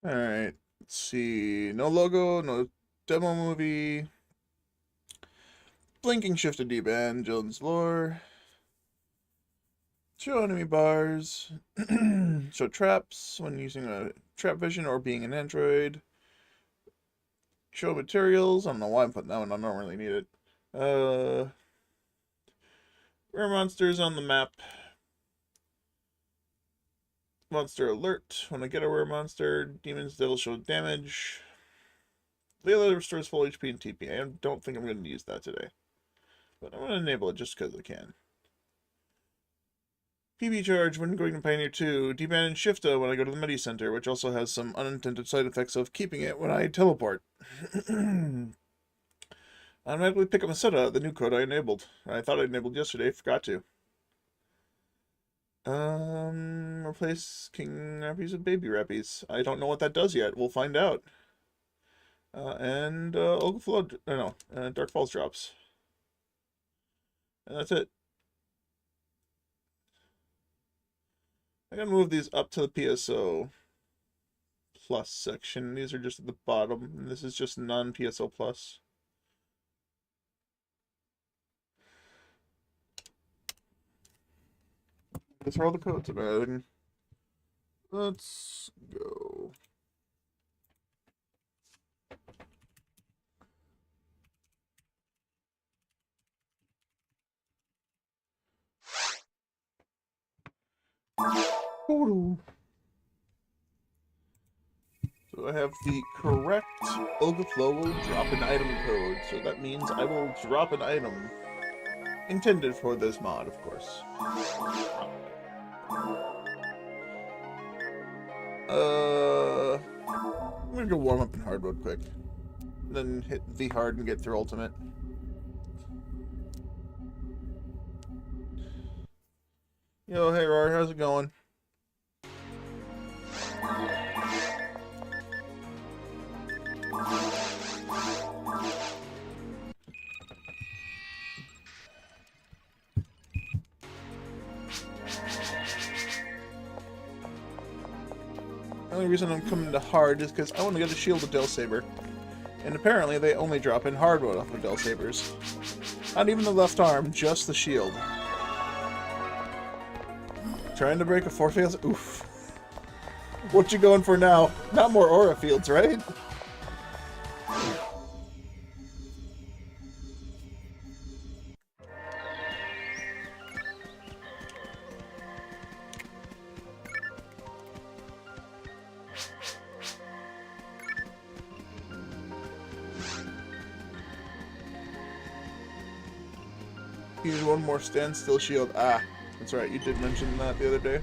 Alright, let's see. No logo, no demo movie. Blinking shifted D-band, Jones lore. Show enemy bars. Show traps when using a trap vision or being an android. Show materials. I don't know why I'm putting that one. I don't really need it. Rare monsters on the map. Monster alert. When I get a rare monster, demons that'll show damage. Layla restores full HP and TP. I don't think I'm going to use that today. But I'm going to enable it just because I can. PB charge when going to Pioneer 2. D-band and Shifta when I go to the Medi Center, which also has some unintended side effects of keeping it when I teleport. Automatically pick up Masetta, the new code I enabled. I thought I enabled yesterday, forgot to. Replace King Rappies with Baby Rappies. I don't know what that does yet. We'll find out. Olga Flood, no, Dark Falls drops. And that's it. I gotta move these up to the PSO plus section. These are just at the bottom. And this is just non-PSO plus. These are all the codes I'm adding. Let's go. So I have the correct Overflow will drop an item code. So that means I will drop an item intended for this mod, of course. I'm gonna go warm up in hard mode quick. Then hit V hard and get through ultimate. Yo, hey Rory, how's it going? The only reason I'm coming to hard is because I want to get a shield with Del Saber. And apparently they only drop in hard mode off of Del Sabers. Not even the left arm, just the shield. Trying to break a 4 fails? Oof. What you going for now? Not more aura fields, right? Use one more standstill shield. Ah, that's right, you did mention that the other day.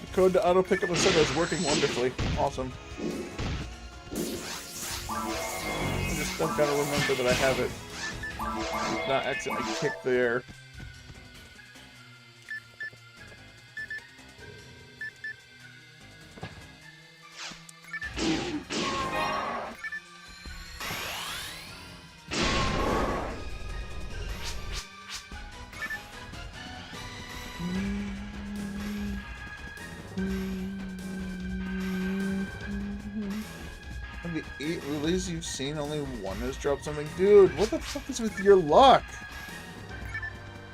The code to auto pick up a set is working wonderfully. Awesome. I've got to remember that I have it. Not accidentally kick the air. Of the 8 releases you've seen, only one has dropped something. Dude, what the fuck is with your luck?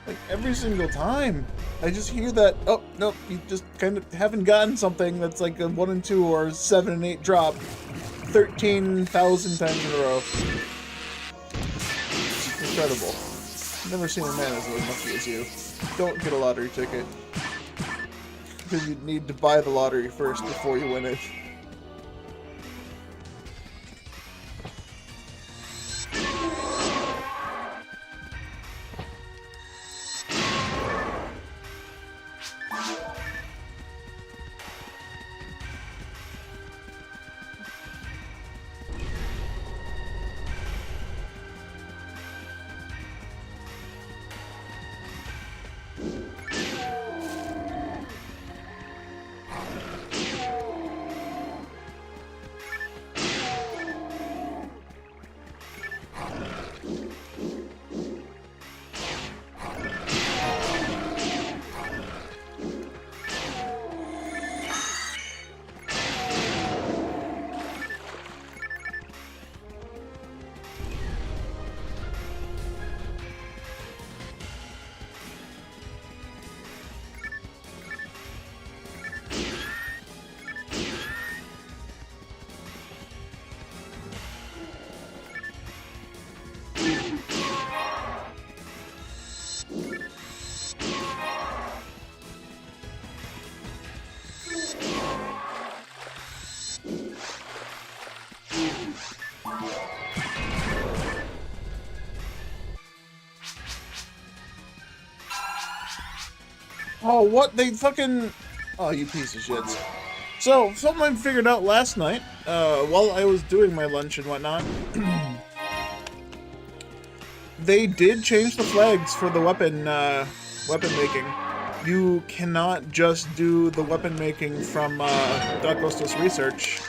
Like, every single time. I just hear that, oh, nope, you just kind of haven't gotten something that's like a 1 and 2 or 7 and 8 drop 13,000 times in a row. It's incredible. I've never seen a man as lucky as you. Don't get a lottery ticket. Because you need to buy the lottery first before you win it. Oh, what? They fucking... Oh, you piece of shit. So, something I figured out last night, while I was doing my lunch and whatnot, they did change the flags for the weapon making. You cannot just do the weapon making from Darkostos Research.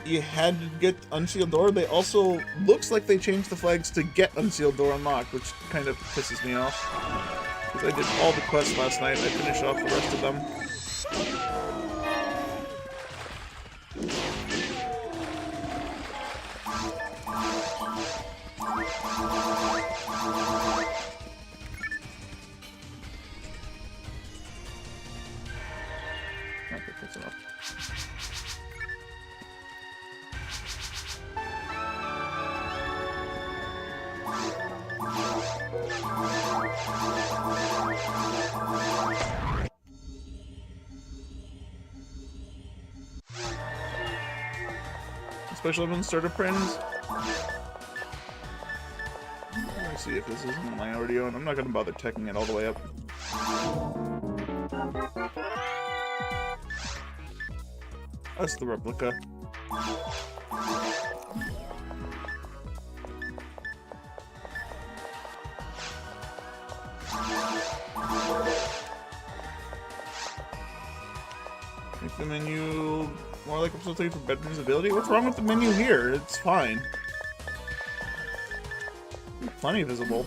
You had to get Unsealed Door. They also, looks like they changed the flags to get Unsealed Door unlocked, which kind of pisses me off. Because I did all the quests last night, I finished off the rest of them. Okay, that's enough. Special event starter prints. Let me see if this isn't one I already own. I'm not gonna bother checking it all the way up. That's the replica. Make the menu more like episode 3 for better visibility. What's wrong with the menu here? It's fine. Plenty visible.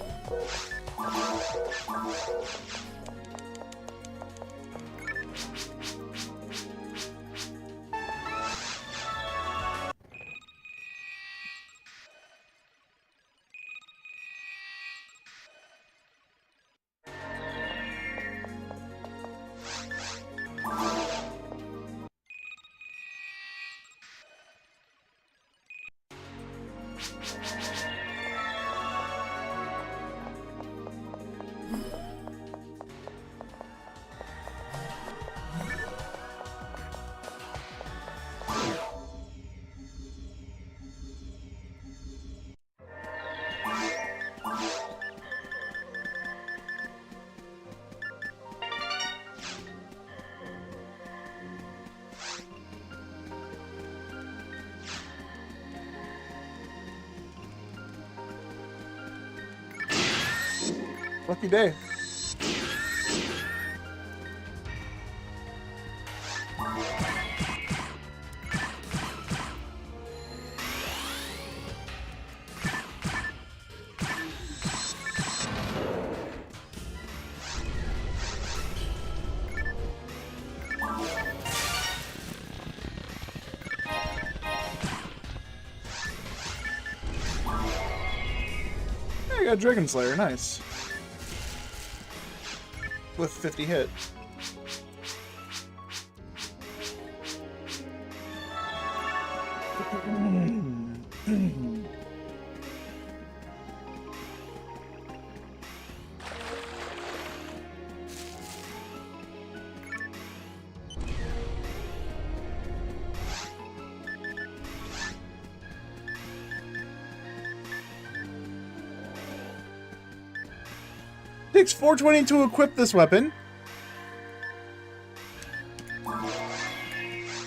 Lucky day. Yeah, I got Dragon Slayer, nice. With 50 hit. Takes 420 to equip this weapon.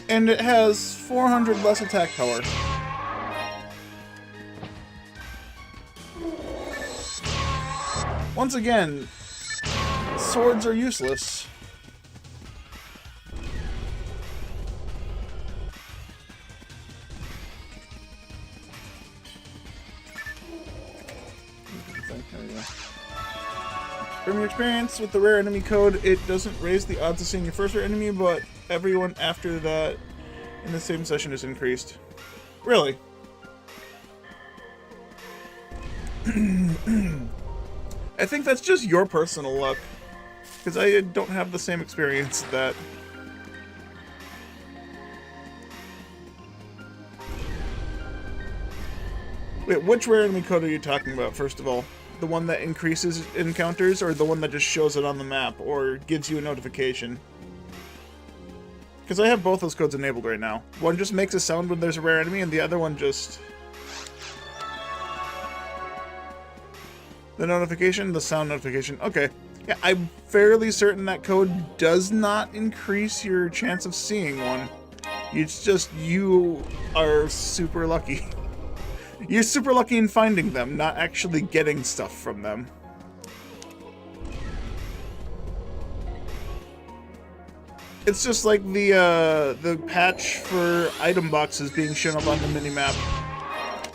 And it has 400 less attack power. Once again, swords are useless. From your experience with the rare enemy code, it doesn't raise the odds of seeing your first rare enemy, but everyone after that in the same session is increased. Really? I think that's just your personal luck, because I don't have the same experience as that. Wait, which rare enemy code are you talking about, first of all? The one that increases encounters, or the one that just shows it on the map, or gives you a notification? Because I have both those codes enabled right now. One just makes a sound when there's a rare enemy, and the other one just... The notification? The sound notification. Okay. Yeah, I'm fairly certain that code does not increase your chance of seeing one. It's just you are super lucky. You're super lucky in finding them, not actually getting stuff from them. It's just like the patch for item boxes being shown up on the minimap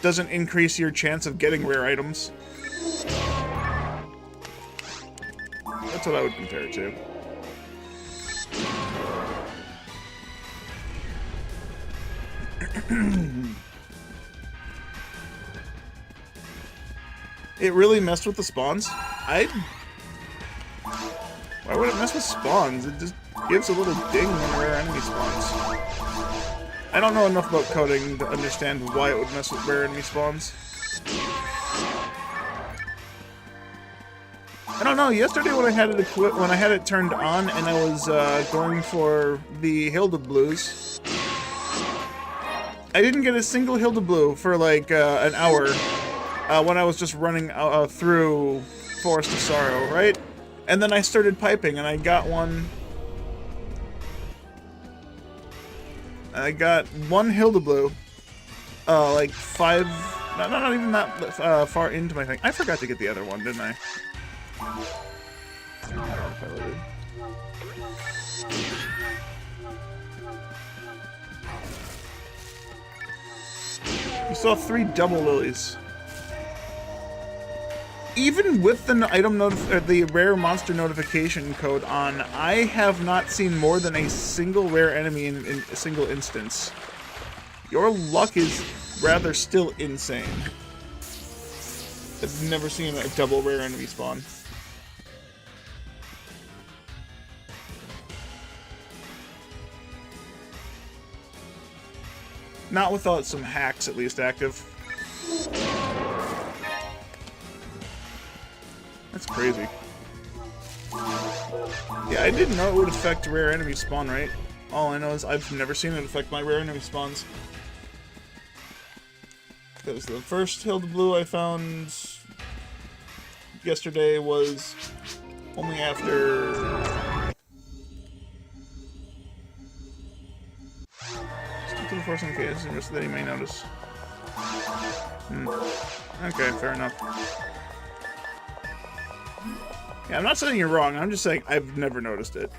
doesn't increase your chance of getting rare items. That's what I would compare it to. It really messed with the spawns? Why would it mess with spawns? It just gives a little ding when a rare enemy spawns. I don't know enough about coding to understand why it would mess with rare enemy spawns. I don't know. Yesterday when I had it turned on and I was going for the Hilda Blues, I didn't get a single Hilda Blue for like an hour when I was just running through Forest of Sorrow, right? And then I started piping and I got one. I got one Hilda Blue, like not even that far into my thing. I forgot to get the other one, didn't I? I don't know if I did. You saw 3 double lilies. Even with the the rare monster notification code on, I have not seen more than a single rare enemy in a single instance. Your luck is rather still insane. I've never seen a double rare enemy spawn. Not without some hacks at least active. That's crazy. Yeah, I didn't know it would affect rare enemy spawn rate. All I know is I've never seen it affect my rare enemy spawns. Because the first Hilda Blue I found yesterday was only after... Stick to the force in case the rest that he may notice. Okay, fair enough. Yeah, I'm not saying you're wrong, I'm just saying I've never noticed it.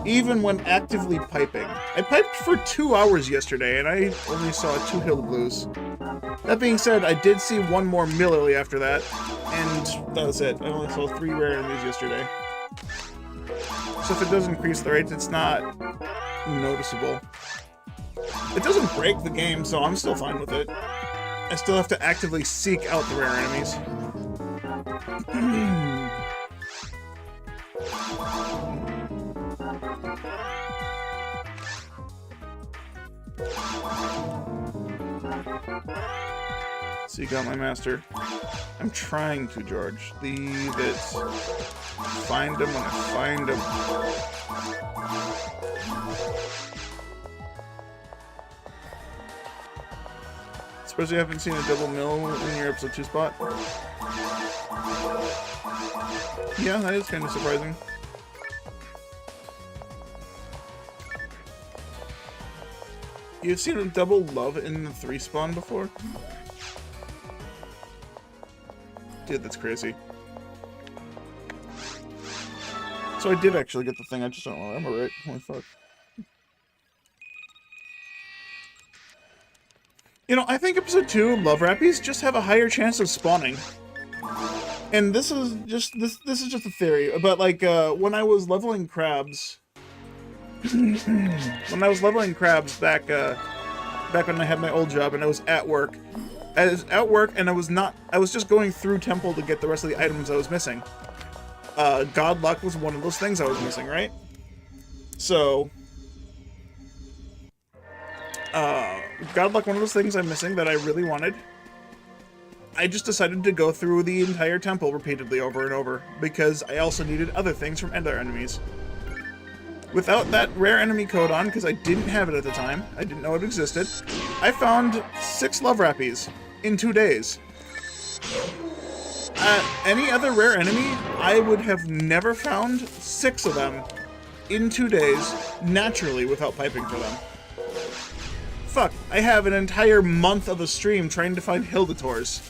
Even when actively piping. I piped for 2 hours yesterday, and I only saw 2 Hilda Blues. That being said, I did see one more Millerly after that, and that was it. I only saw 3 rare enemies yesterday. So if it does increase the rates, it's not noticeable. It doesn't break the game, so I'm still fine with it. I still have to actively seek out the rare enemies. Seek out my master. I'm trying to, George. Leave it. Find him when I find him. Suppose you haven't seen a double mill in your episode 2 spot? Yeah, that is kind of surprising. You've seen a double love in the 3 spawn before? Dude, that's crazy. So I did actually get the thing, I just don't remember it. Holy fuck. You know, I think episode 2 Love Rappies just have a higher chance of spawning. And this is just a theory, but like when I was leveling crabs when I was leveling crabs back when I had my old job and I was at work. I was at work and I was just going through temple to get the rest of the items I was missing. God luck was one of those things I was missing, right? So God luck, one of those things I'm missing that I really wanted. I just decided to go through the entire temple repeatedly over and over, because I also needed other things from other enemies. Without that rare enemy code on, because I didn't have it at the time, I didn't know it existed, I found 6 Love Rappies in 2 days. Any other rare enemy, I would have never found 6 of them in 2 days, naturally, without piping for them. Fuck, I have an entire month of a stream trying to find Hildators.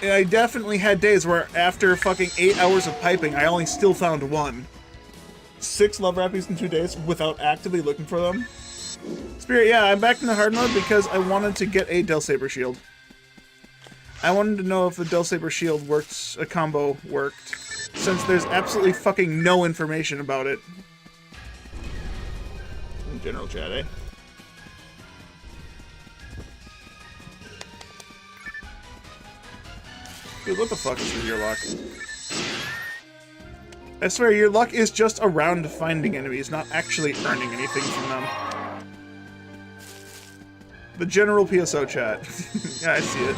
And I definitely had days where after fucking 8 hours of piping, I only still found 1. 6 Love Rappies in 2 days without actively looking for them. Spirit, yeah, I'm back in the hard mode because I wanted to get a Del Saber shield. I wanted to know if the Del Saber shield worked, a combo worked, since there's absolutely fucking no information about it. In general chat, eh? Dude, what the fuck is with your luck? I swear, your luck is just around finding enemies, not actually earning anything from them. The general PSO chat. Yeah, I see it.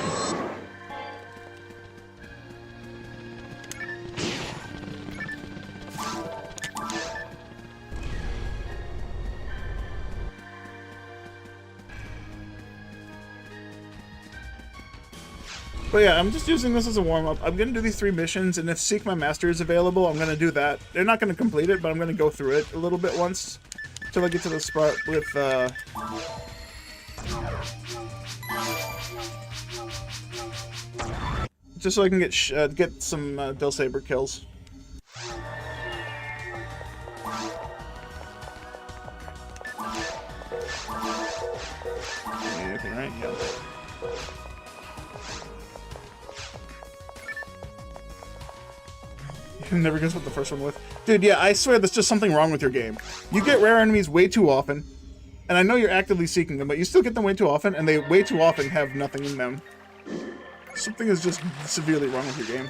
But yeah, I'm just using this as a warm-up. I'm going to do these 3 missions, and if Seek My Master is available, I'm going to do that. They're not going to complete it, but I'm going to go through it a little bit once, until I get to the spot with, just so I can get some Del Saber kills. Okay, right? Yeah. Never guess what the first one was. Dude, yeah, I swear there's just something wrong with your game. You get rare enemies way too often, and I know you're actively seeking them, but you still get them way too often, and they way too often have nothing in them. Something is just severely wrong with your game.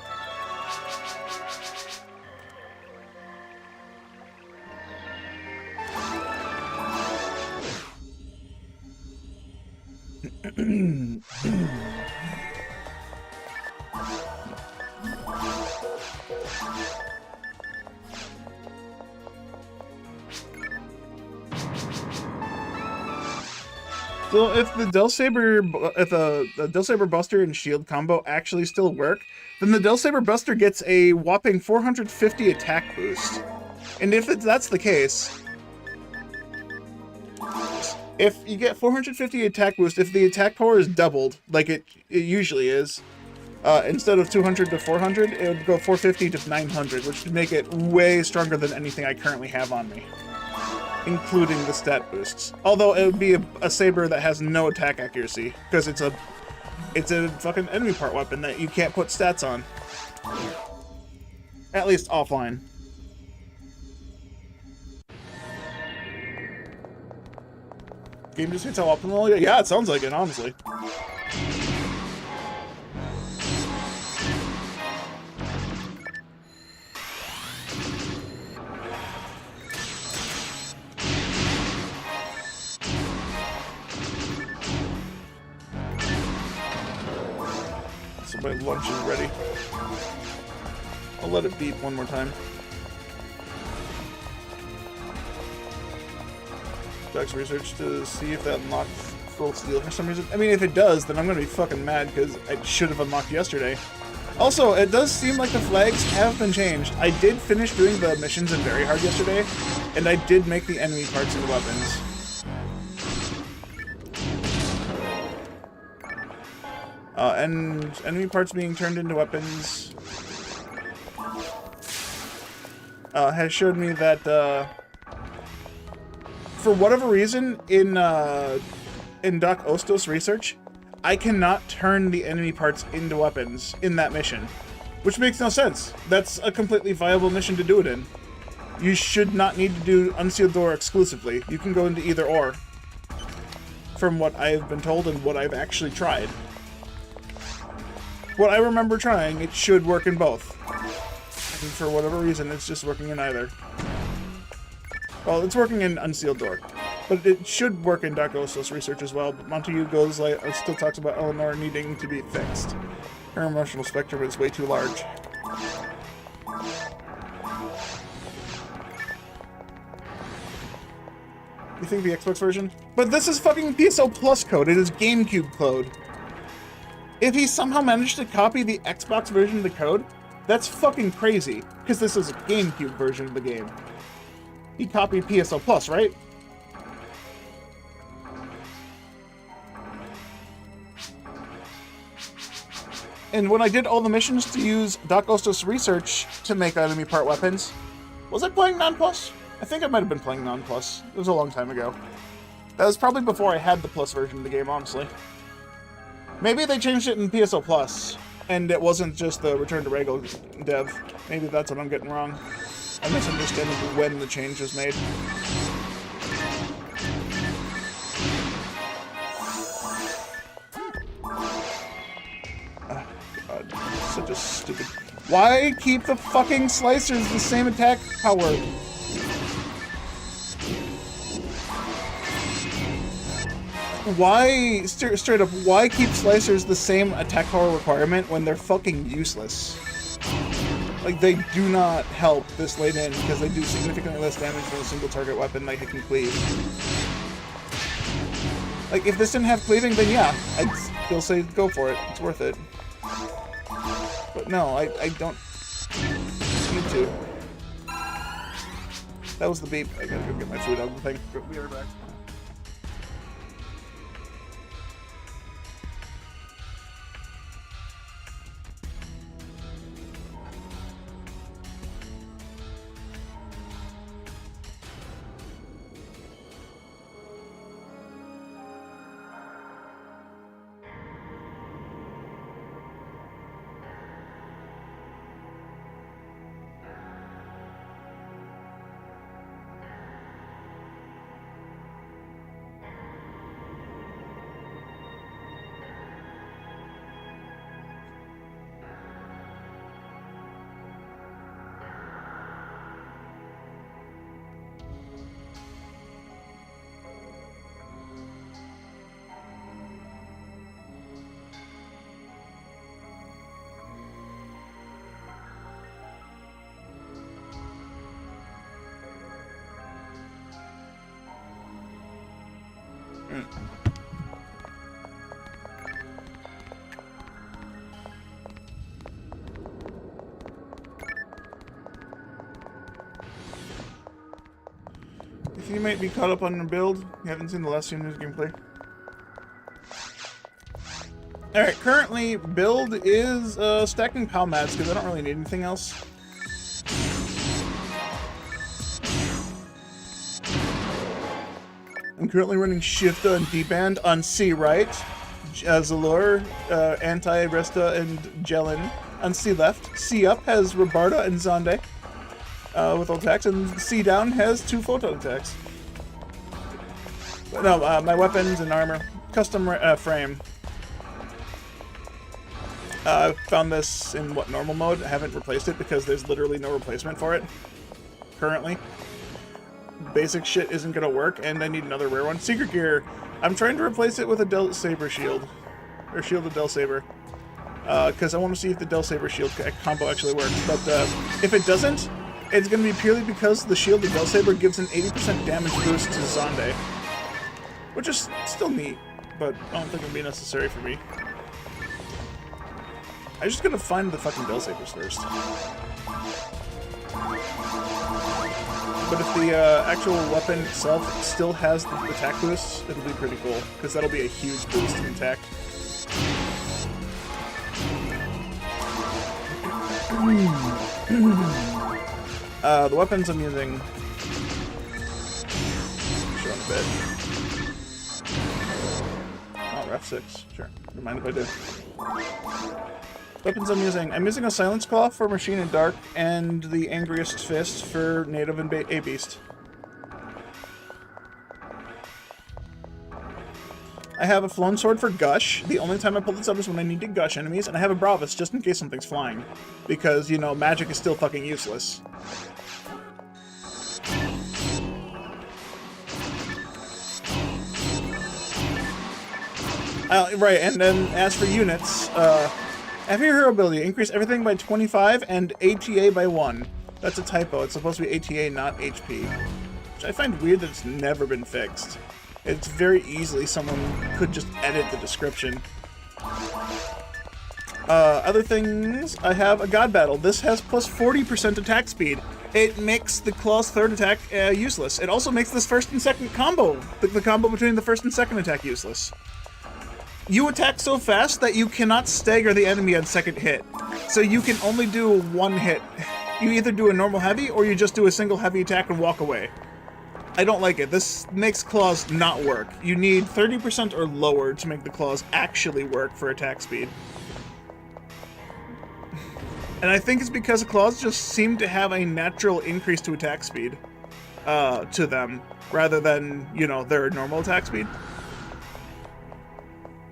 So if the Del Saber, the Del Saber Buster and Shield combo actually still work, then the Del Saber Buster gets a whopping 450 attack boost. And if that's the case, if you get 450 attack boost, if the attack power is doubled, like it usually is, instead of 200 to 400, it would go 450 to 900, which would make it way stronger than anything I currently have on me, including the stat boosts. Although it would be a saber that has no attack accuracy, because it's a fucking enemy part weapon that you can't put stats on. At least offline. Game just hits how optimal? Yeah, it sounds like it, honestly. My lunch is ready. I'll let it beep one more time. Docs research to see if that unlocked full steel for some reason. I mean, if it does, then I'm gonna be fucking mad because I should have unlocked yesterday. Also, it does seem like the flags have been changed. I did finish doing the missions in very hard yesterday, and I did make the enemy parts and weapons. And enemy parts being turned into weapons has showed me that for whatever reason in Doc Ostos research, I cannot turn the enemy parts into weapons in that mission, which makes no sense. That's a completely viable mission to do it in. You should not need to do Unsealed Door exclusively. You can go into either or, from what I've been told and what I've actually tried. What I remember trying, it should work in both. And for whatever reason, it's just working in either. Well, it's working in Unsealed Door. But it should work in Doc Ostos research as well, but Montague goes like still talks about Eleanor needing to be fixed. Her emotional spectrum is way too large. You think the Xbox version? But this is fucking PSO Plus code. It is GameCube code. If he somehow managed to copy the Xbox version of the code, that's fucking crazy. Because this is a GameCube version of the game. He copied PSO Plus, right? And when I did all the missions to use Doc Ostos Research to make enemy part weapons, was I playing Non-Plus? I think I might have been playing Non-Plus. It was a long time ago. That was probably before I had the Plus version of the game, honestly. Maybe they changed it in PSO Plus, and it wasn't just the Return to Ragol dev. Maybe that's what I'm getting wrong. I'm misunderstanding when the change was made. God, such a stupid... Why keep the fucking slicers the same attack power? Why, straight up, why keep slicers the same attack power requirement when they're fucking useless? Like, they do not help this late in because they do significantly less damage than a single target weapon like it can cleave. Like, if this didn't have cleaving, then yeah, I'd still say go for it. It's worth it. But no, I don't need to. That was the beep. I gotta go get my food out of the thing. We'll be right back. If you might be caught up on your build, you haven't seen the last few news gameplay. Alright, currently build is stacking POW mats because I don't really need anything else. I'm currently running Shift on D-band on C right, Zalur, Anti-Resta, and Jelen. On C left, C up has Robarda and Zonde with ult attacks, and C down has 2 photon attacks. But no, my weapons and armor, custom frame. I found this in normal mode. I haven't replaced it because there's literally no replacement for it currently. Basic shit isn't gonna work, and I need another rare one. Secret gear, I'm trying to replace it with a Del Saber shield, or shield of Del Saber, because I want to see if the Del Saber shield combo actually works. But if it doesn't, it's gonna be purely because the shield of Del Saber gives an 80% damage boost to Zonde, which is still neat, but I don't think it'll be necessary for me. I'm just gonna find the fucking Del Sabers first. But if the actual weapon itself still has the attack boosts, it'll be pretty cool, because that'll be a huge boost in attack. The weapons I'm using... Show in a bit. Oh, Ref 6. Sure. Don't mind if I do. Weapons I'm using a Silence Claw for Machine and Dark, and the Angriest Fist for Native and A-Beast. I have a Flown Sword for Gush. The only time I pull this up is when I need to gush enemies, and I have a Bravus just in case something's flying. Because, you know, magic is still fucking useless. Right, and then as for units, after your hero ability, increase everything by 25 and ATA by 1. That's a typo. It's supposed to be ATA, not HP. which I find weird that it's never been fixed. It's very easily someone could just edit the description. Other things, I have a God Battle. This has plus 40% attack speed. It makes the Claw's third attack useless. It also makes this first and second combo, the combo between the first and second attack, useless. You attack so fast that you cannot stagger the enemy on second hit. So you can only do one hit. You either do a normal heavy or you just do a single heavy attack and walk away. I don't like it. This makes claws not work. You need 30% or lower to make the claws actually work for attack speed. And I think it's because the claws just seem to have a natural increase to attack speed to them, rather than, you know, their normal attack speed.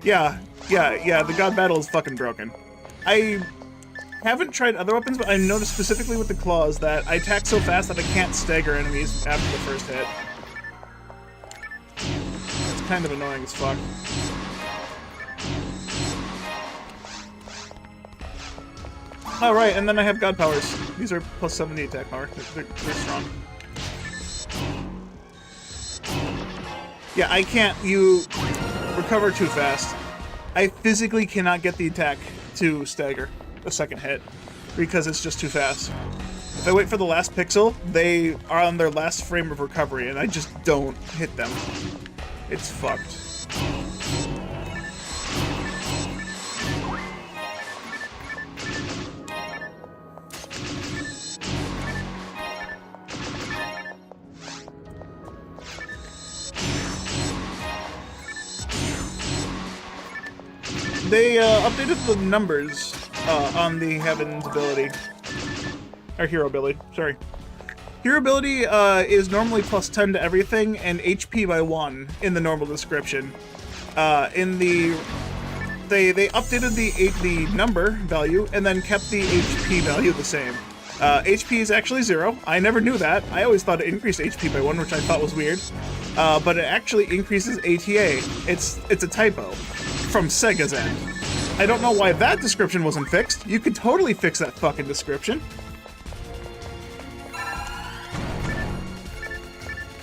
Yeah, the God Battle is fucking broken. I haven't tried other weapons, but I noticed specifically with the claws that I attack so fast that I can't stagger enemies after the first hit. It's kind of annoying as fuck. Alright, and then I have God Powers. These are plus 70 attack power. They're strong. Yeah, I can't. You recover too fast. I physically cannot get the attack to stagger the second hit because it's just too fast. If I wait for the last pixel, they are on their last frame of recovery and I just don't hit them. It's fucked. They updated the numbers on the Heaven's ability. Or Hero ability, sorry. Hero ability is normally plus 10 to everything and HP by 1 in the normal description. They updated the number value and then kept the HP value the same. HP is actually 0. I never knew that. I always thought it increased HP by 1, which I thought was weird. But it actually increases ATA. It's a typo from Sega's end. I don't know why that description wasn't fixed. You could totally fix that fucking description.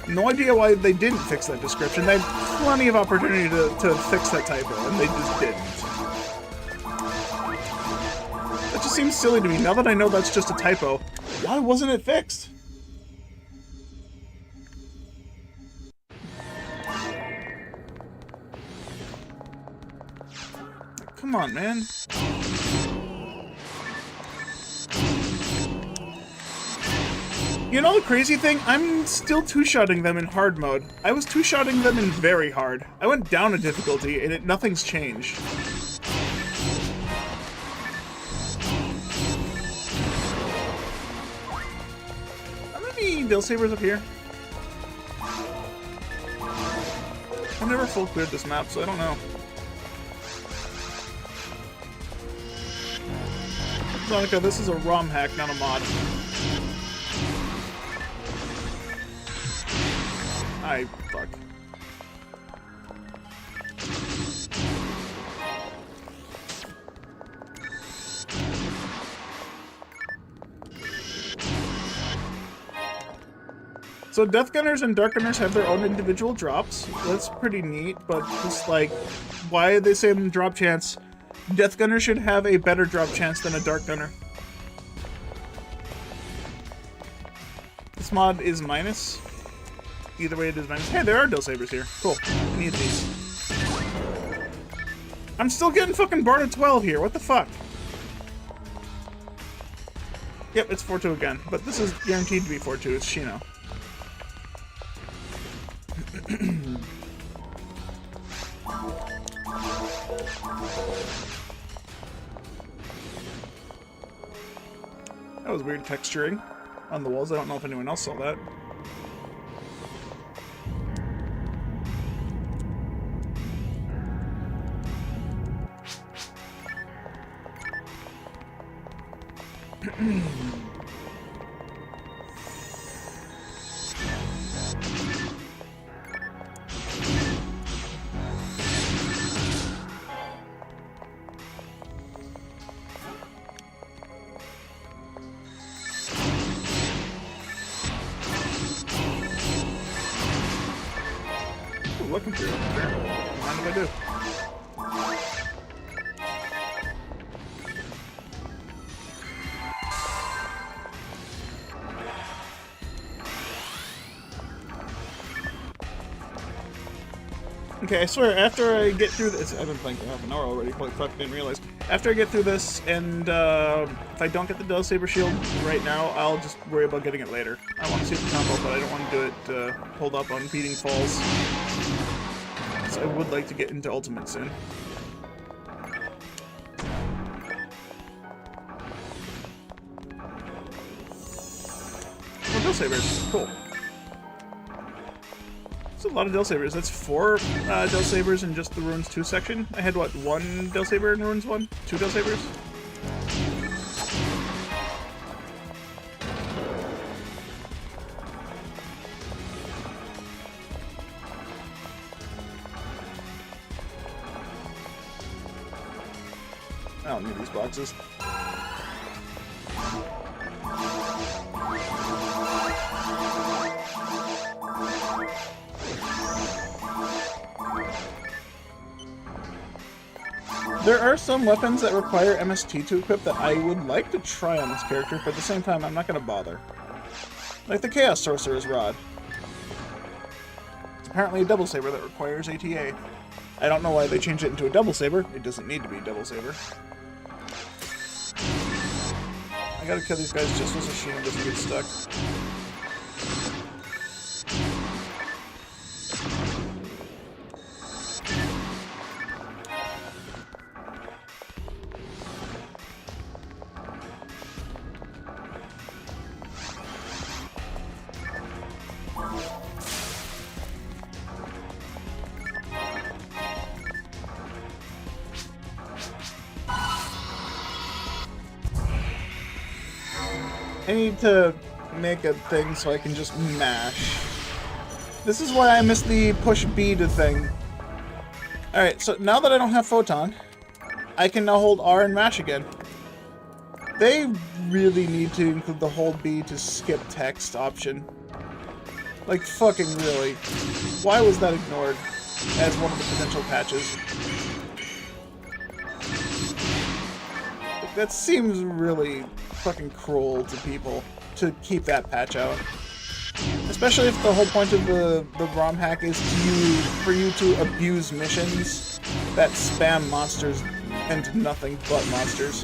No idea why they didn't fix that description. They had plenty of opportunity to fix that typo, and they just didn't. That just seems silly to me. Now that I know that's just a typo, why wasn't it fixed? Come on, man. You know the crazy thing? I'm still two-shotting them in hard mode. I was two-shotting them in very hard. I went down a difficulty, and nothing's changed. How many Bill Sabers up here? I've never full cleared this map, so I don't know. Monica, this is a ROM hack, not a mod. Fuck. So Death Gunners and Dark Gunners have their own individual drops. That's pretty neat, but just like, why are they saying drop chance? Death Gunner should have a better drop chance than a Dark Gunner. This mod is minus. Either way it is minus. Hey, there are Dill Sabers here. Cool. I need these. I'm still getting fucking barred at 12 here. What the fuck? Yep, it's 4-2 again. But this is guaranteed to be 4-2. It's Shino. That was weird texturing on the walls. I don't know if anyone else saw that. I'm looking for you. Don't mind if I do. Okay, I swear, after I get through this, I've been playing for half an hour already, holy fuck, didn't realize. After I get through this, and if I don't get the Del Saber Shield right now, I'll just worry about getting it later. I want to see the combo, but I don't want to do it hold up on beating falls. So I would like to get into Ultimate soon. Oh, Del Sabers, cool. That's a lot of Del Sabers. That's 4 Del Sabers in just the Ruins 2 section. I had, what, 1 Del Saber in Ruins 1? 2 Del Sabers? I don't need these boxes. There are some weapons that require MST to equip that I would like to try on this character, but at the same time, I'm not going to bother. Like the Chaos Sorcerer's Rod. It's apparently a double saber that requires ATA. I don't know why they changed it into a double saber. It doesn't need to be a double saber. I gotta kill these guys just as a shield doesn't get stuck. I need to make a thing so I can just mash. This is why I missed the push B to thing. Alright, so now that I don't have Photon, I can now hold R and mash again. They really need to include the hold B to skip text option. Like, fucking really. Why was that ignored as one of the potential patches? That seems really fucking cruel to people to keep that patch out. Especially if the whole point of the ROM hack is for you to abuse missions that spam monsters into nothing but monsters.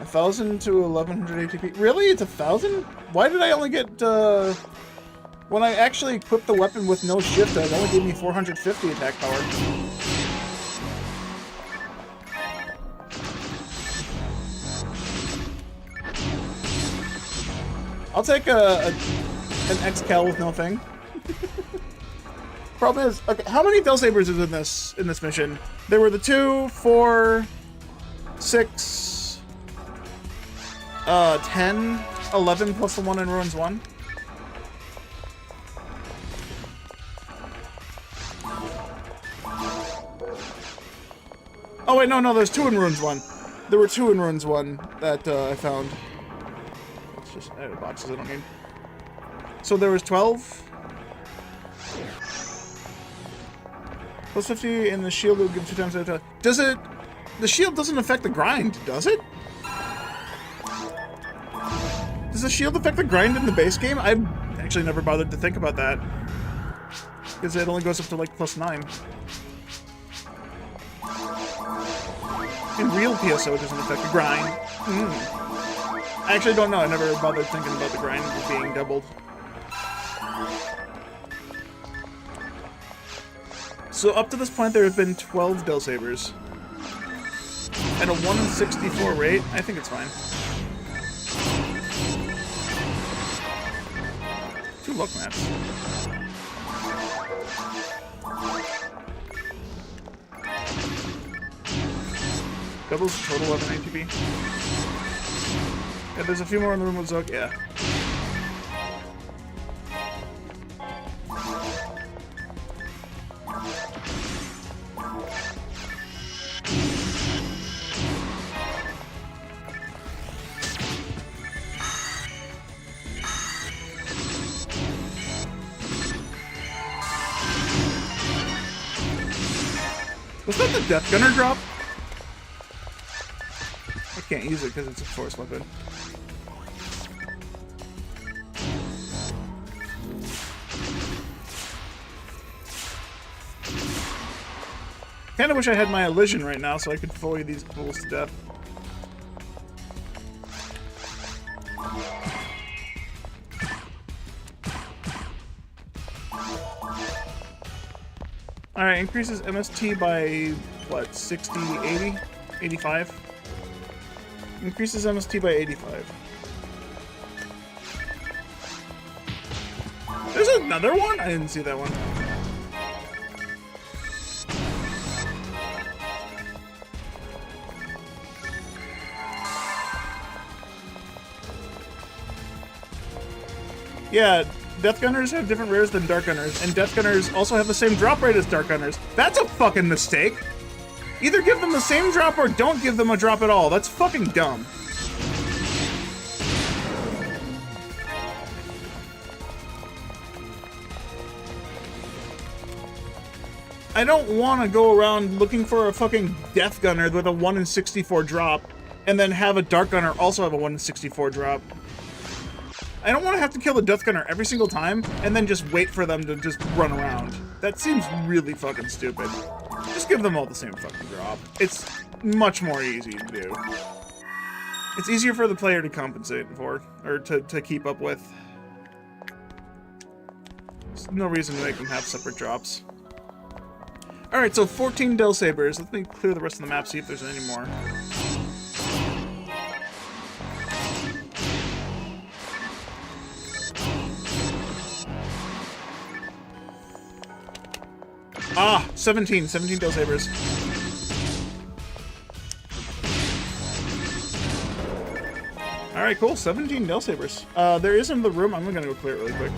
$1,000 to 1,100 ATP. Really? It's 1,000? Why did I only get, when I actually equipped the weapon with no shift, it only gave me 450 attack power. I'll take an X-Cal with no thing. Problem is, okay, how many Del Sabers is in this mission? There were the 2, 4, 6, 10, 11 plus the one in Ruins 1. Oh wait, no, there's 2 in Ruins 1. There were 2 in Ruins 1 that I found. It's just boxes I don't need. So there was 12. Plus 50 and the shield will give 2 times that. Does it? The shield doesn't affect the grind, does it? Does the shield affect the grind in the base game? I've actually never bothered to think about that. Because it only goes up to like +9. In real PSO, it doesn't affect the grind. I actually don't know. I never bothered thinking about the grind being doubled. So up to this point, there have been 12 Del Sabers. At a 1 in 64 rate, I think it's fine. 2 luck maps. Doubles total 11 ATB. Yeah, there's a few more in the room with Zook, yeah. Was that the Death Gunner drop? I can't use it because it's a force weapon. Kinda wish I had my Elision right now so I could volley these bulls to death. Alright, increases MST by, what, 60, 80? 85? Increases MST by 85. There's another one? I didn't see that one. Yeah, Death Gunners have different rares than Dark Gunners, and Death Gunners also have the same drop rate as Dark Gunners. That's a fucking mistake! Either give them the same drop or don't give them a drop at all. That's fucking dumb. I don't want to go around looking for a fucking Death Gunner with a 1 in 64 drop, and then have a Dark Gunner also have a 1 in 64 drop. I don't want to have to kill the Death Gunner every single time, and then just wait for them to just run around. That seems really fucking stupid. Just give them all the same fucking drop. It's much more easy to do. It's easier for the player to compensate for, or to keep up with. There's no reason to make them have separate drops. Alright, so 14 Del Sabers. Let me clear the rest of the map, see if there's any more. Ah, 17 Del Sabers. Alright, cool, 17 Del Sabers. There is another room, I'm gonna go clear it really quick.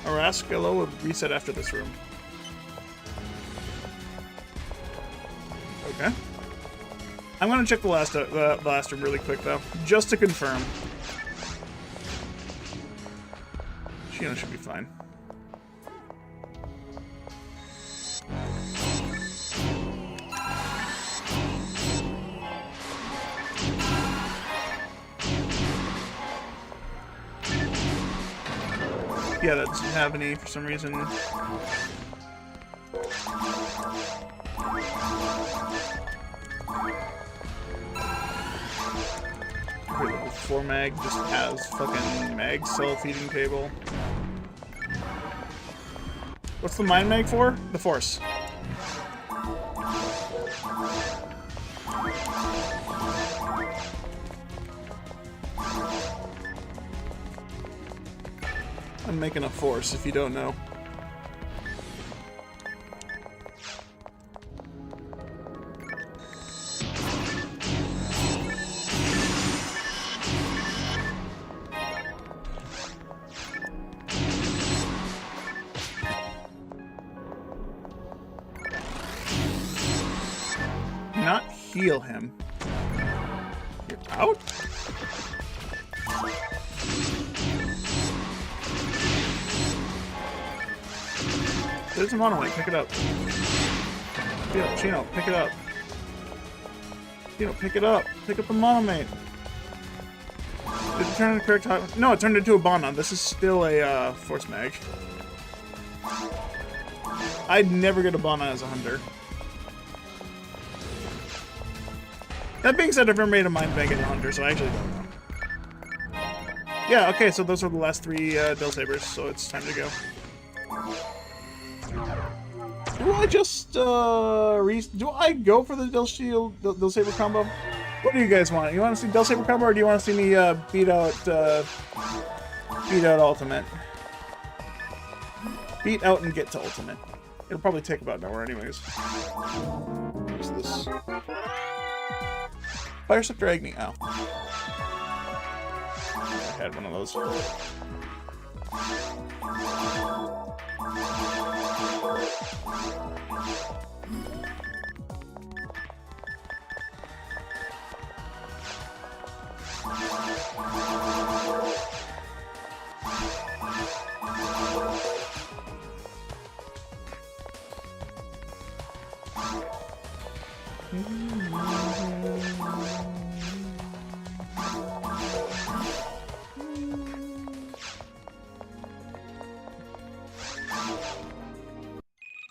Araskelo will reset after this room. Okay. I'm gonna check the last room really quick though, just to confirm. Sheena should be fine. Yeah, that doesn't have any for some reason. Okay, level 4 mag just has fucking mag cell feeding table. What's the mind mag for? The force. I'm making a force, if you don't know. Not heal him. You're out? There's a mono, pick it up. Chino, pick it up. Chino, pick it up. Pick up the monomate. Did it turn into correct time? No, it turned into a Bana. This is still a force mag. I'd never get a Bana as a hunter. That being said, I've never made a mind bank as a hunter, so I actually don't know. Yeah, okay, so those are the last 3 Del Sabers, so it's time to go. Do I just, do I go for the Del Saber combo? What do you guys want? You want to see Del Saber combo, or do you want to see me, beat out Ultimate? Beat out and get to Ultimate. It'll probably take about an hour anyways. What's this? Fire Scepter Agni. Oh. I had one of those.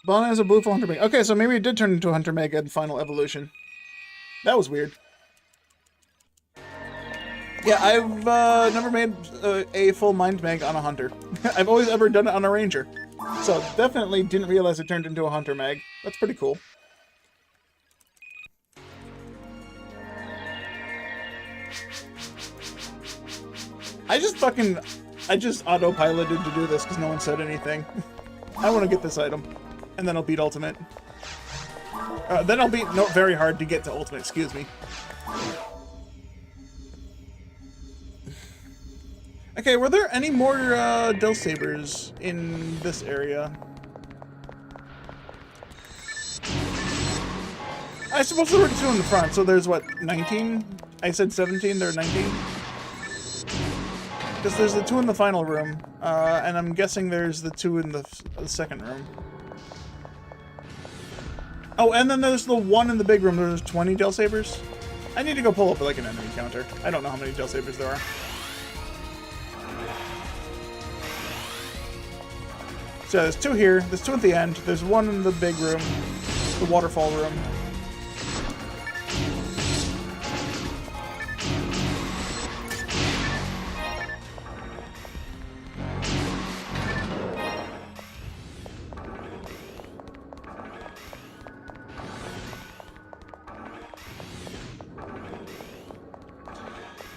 Bana is a blue for Hunter Meg. Okay, so maybe it did turn into a Hunter Meg in Final Evolution. That was weird. Yeah, I've never made a full Mind Meg on a Hunter. I've always ever done it on a Ranger. So definitely didn't realize it turned into a Hunter Meg. That's pretty cool. I just autopiloted to do this because no one said anything. I want to get this item. And then I'll beat Ultimate. Then I'll beat very hard to get to Ultimate, excuse me. Okay, were there any more Del Sabers in this area? I suppose there were 2 in the front, so there's what, 19? I said 17, there are 19? Because there's the 2 in the final room, and I'm guessing there's the 2 in the second room. Oh, and then there's the 1 in the big room. There's 20 Del Sabers. I need to go pull up like an enemy counter. I don't know how many Del Sabers there are. So there's 2 here. There's 2 at the end. There's 1 in the big room, the waterfall room.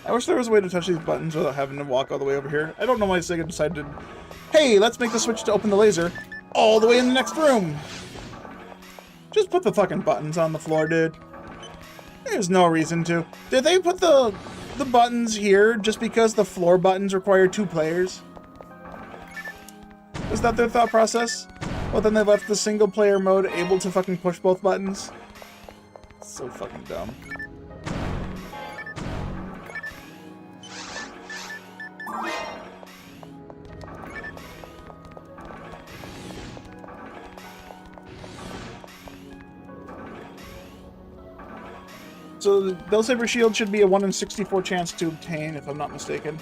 I wish there was a way to touch these buttons without having to walk all the way over here. I don't know why Sega decided, hey, let's make the switch to open the laser all the way in the next room. Just put the fucking buttons on the floor, dude. There's no reason to. Did they put the buttons here just because the floor buttons require 2 players? Was that their thought process? Well, then they left the single player mode able to fucking push both buttons? It's so fucking dumb. So the Del Saber Shield should be a 1 in 64 chance to obtain, if I'm not mistaken.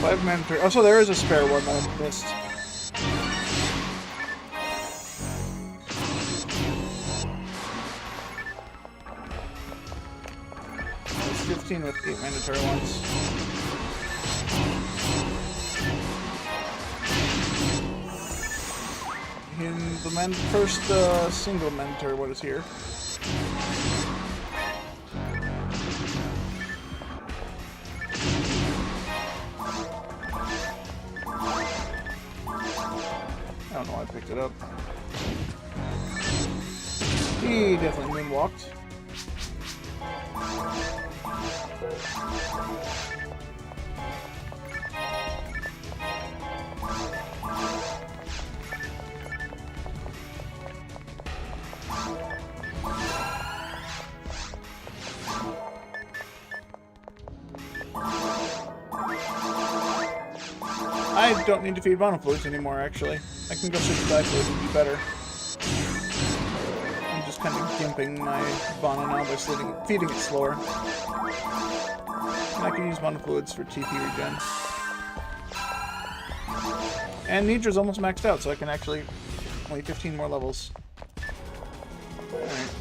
Five-man turret. Oh, so there is a spare one that I missed. There's 15 with 8 mandatory ones. And the first single mandatory one is here. I don't know why I picked it up. He definitely moonwalked. I don't need to feed monofluids anymore, actually. I can go switch to difluid and be better. I'm just kind of gimping my Bono now by feeding it slower. And I can use monofluids for TP regen. And Nidra's almost maxed out, so I can actually... only 15 more levels. Alright.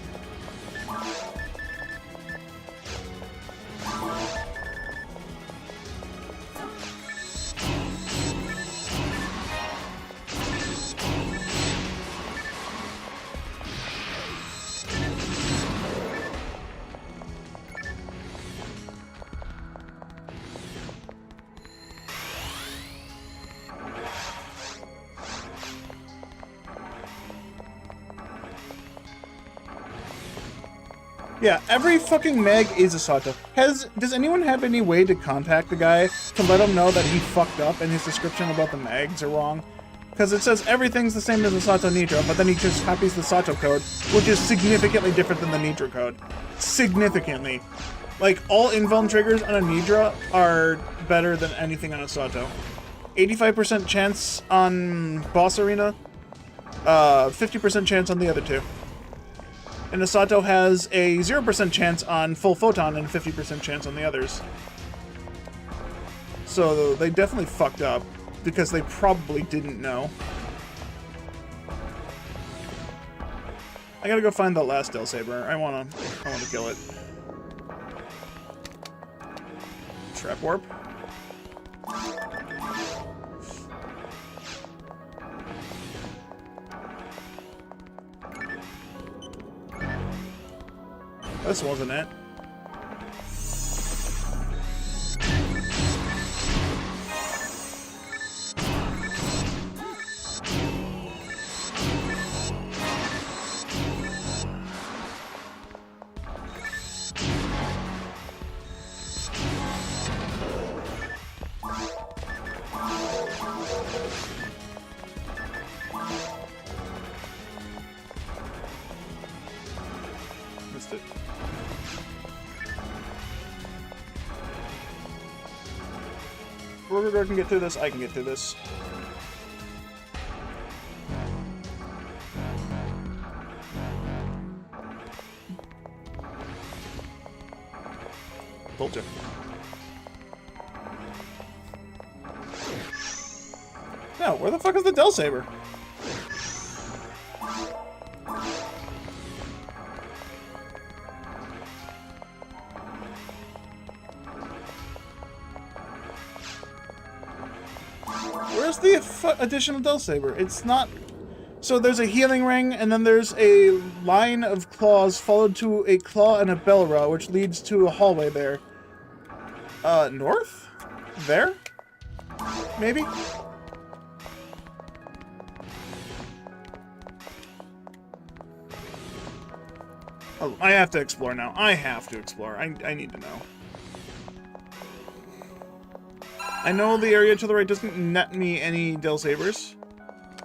Yeah, every fucking Meg is a Sato. Does anyone have any way to contact the guy to let him know that he fucked up and his description about the Megs are wrong? Because it says everything's the same as the Sato Nidra, but then he just copies the Sato code, which is significantly different than the Nidra code. Significantly. Like, all invuln triggers on a Nidra are better than anything on a Sato. 85% chance on Boss Arena, 50% chance on the other two. And the Sato has a 0% chance on Full Photon and a 50% chance on the others. So they definitely fucked up, because they probably didn't know. I gotta go find that last Del Saber. I wanna kill it. Trap Warp. This wasn't it. Missed it. Roger can get through this, I can get through this. Told you. No, where the fuck is the Del Saber? Where's the additional Del Saber? It's not... So there's a healing ring, and then there's a line of claws followed to a claw and a Belra, which leads to a hallway there. North? There? Maybe? Oh, I have to explore now. I have to explore. I need to know. I know the area to the right doesn't net me any Del Sabers,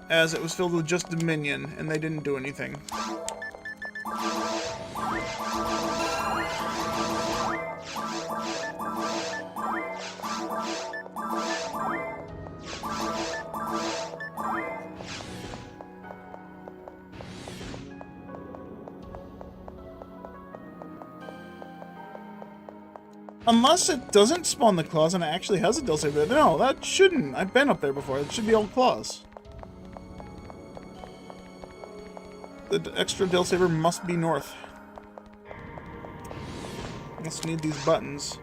as it was filled with just Dominion, and they didn't do anything. Unless it doesn't spawn the claws and it actually has a Del Saber. No, that shouldn't. I've been up there before. It should be all claws. The extra Del Saber must be north. Let's need these buttons.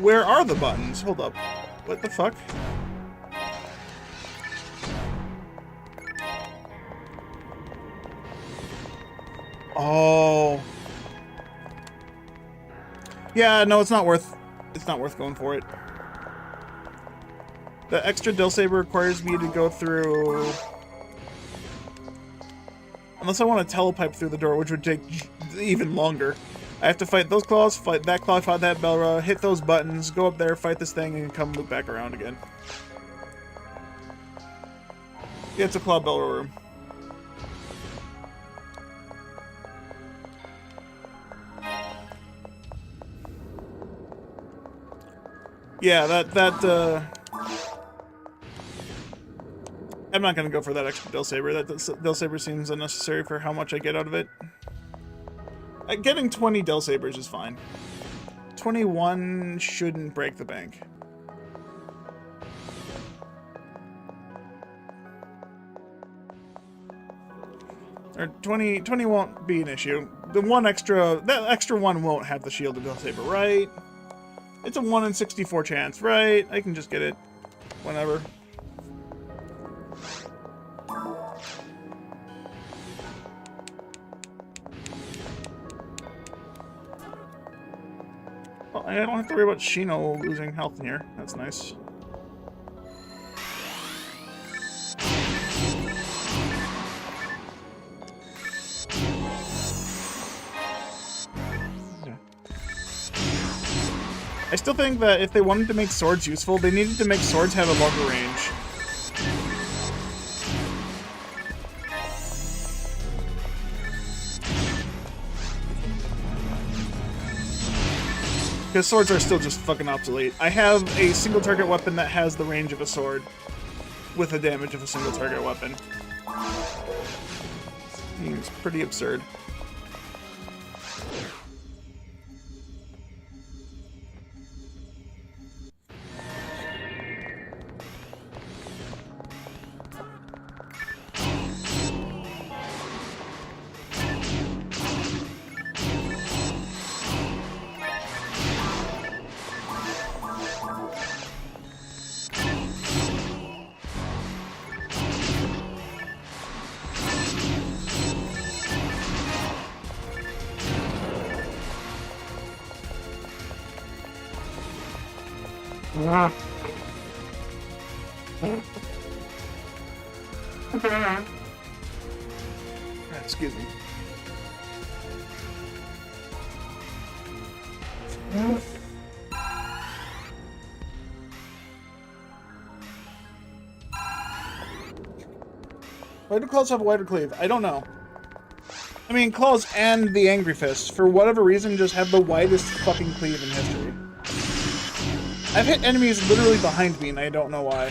Where are the buttons? Hold up. What the fuck? Oh... Yeah, no, it's not worth going for it. The extra Del Saber requires me to go through... Unless I want to telepipe through the door, which would take even longer. I have to fight those claws, fight that claw, fight that Belra, hit those buttons, go up there, fight this thing, and come loop back around again. Yeah, it's a claw Belra room. Yeah, that I'm not gonna go for that extra Dill Saber. That Dill Saber seems unnecessary for how much I get out of it. Getting 20 Dill Sabers is fine. 21 shouldn't break the bank. Or 20 won't be an issue. That extra one won't have the shield of Dill Saber, right? It's a 1 in 64 chance, right? I can just get it whenever. Well, I don't have to worry about Shino losing health in here. That's nice. I still think that if they wanted to make swords useful, they needed to make swords have a longer range. Because swords are still just fucking obsolete. I have a single target weapon that has the range of a sword with the damage of a single target weapon. Seems pretty absurd. Excuse me. Why do claws have a wider cleave? I don't know. I mean, claws and the Angry Fist, for whatever reason, just have the widest fucking cleave in history. I've hit enemies literally behind me, and I don't know why.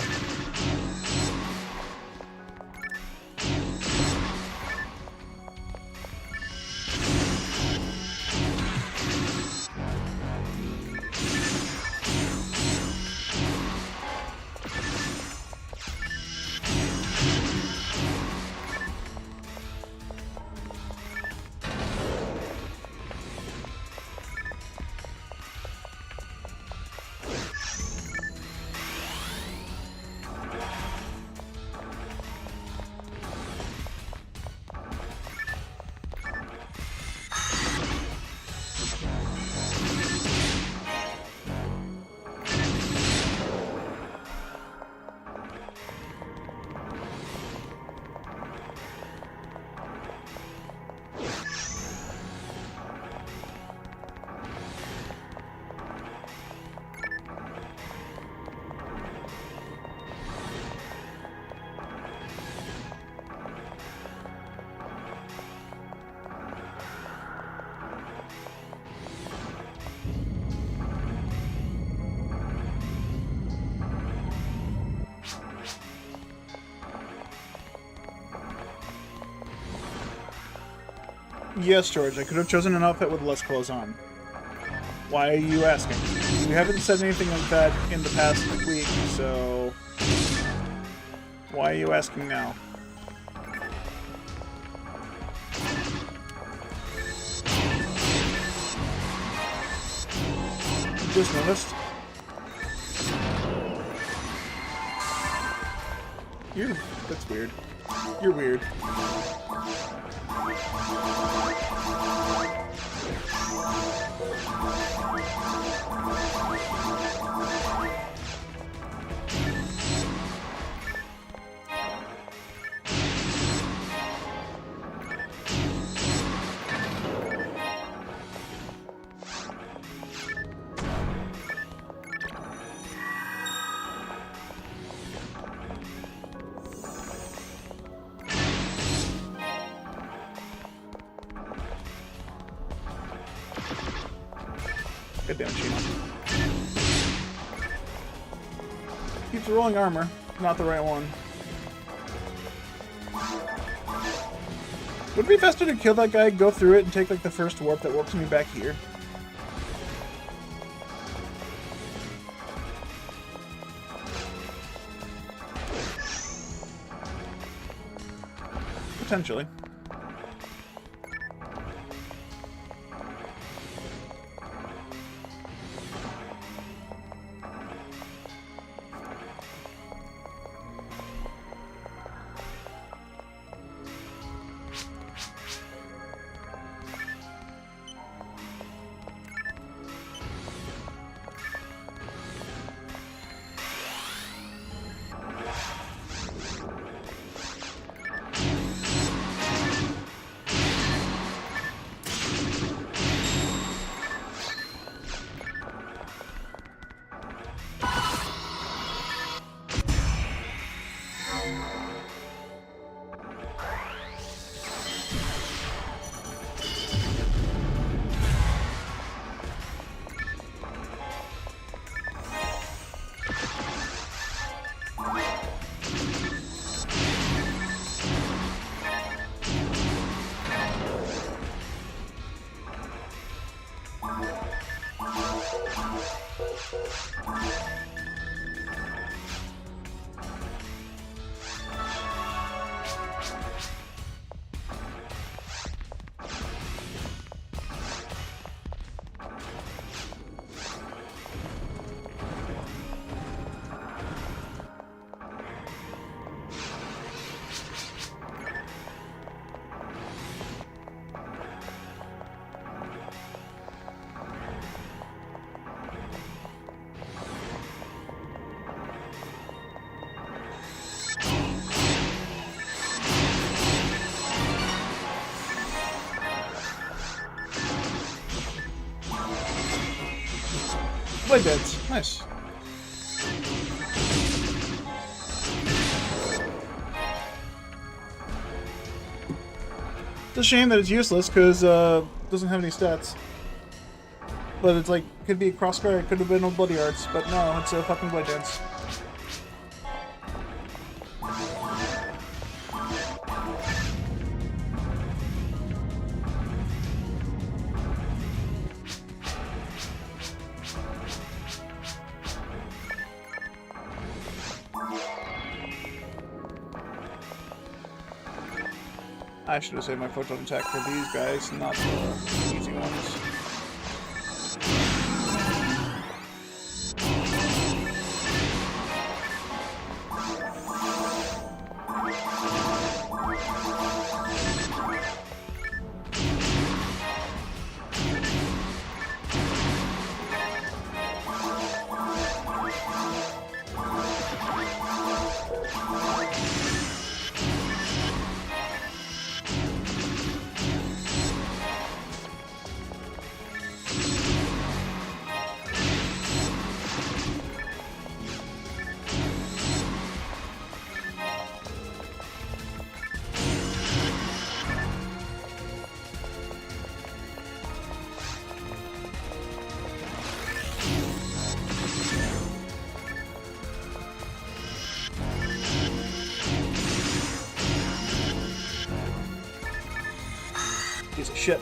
Yes, George, I could have chosen an outfit with less clothes on. Why are you asking? You haven't said anything like that in the past week, so... why are you asking now? Just noticed. That's weird. You're weird. Goddamn Chino. Keeps rolling armor. Not the right one. Would it be faster to kill that guy, go through it, and take like the first warp that warps me back here? Potentially. Blade Dance. Nice. It's a shame that it's useless because it doesn't have any stats. But it's like, could be a crossguard, it could have been a Bloody Arts, but no, it's a fucking Blade Dance. I should have saved my photon attack for these guys, not the easy ones. Piece of shit.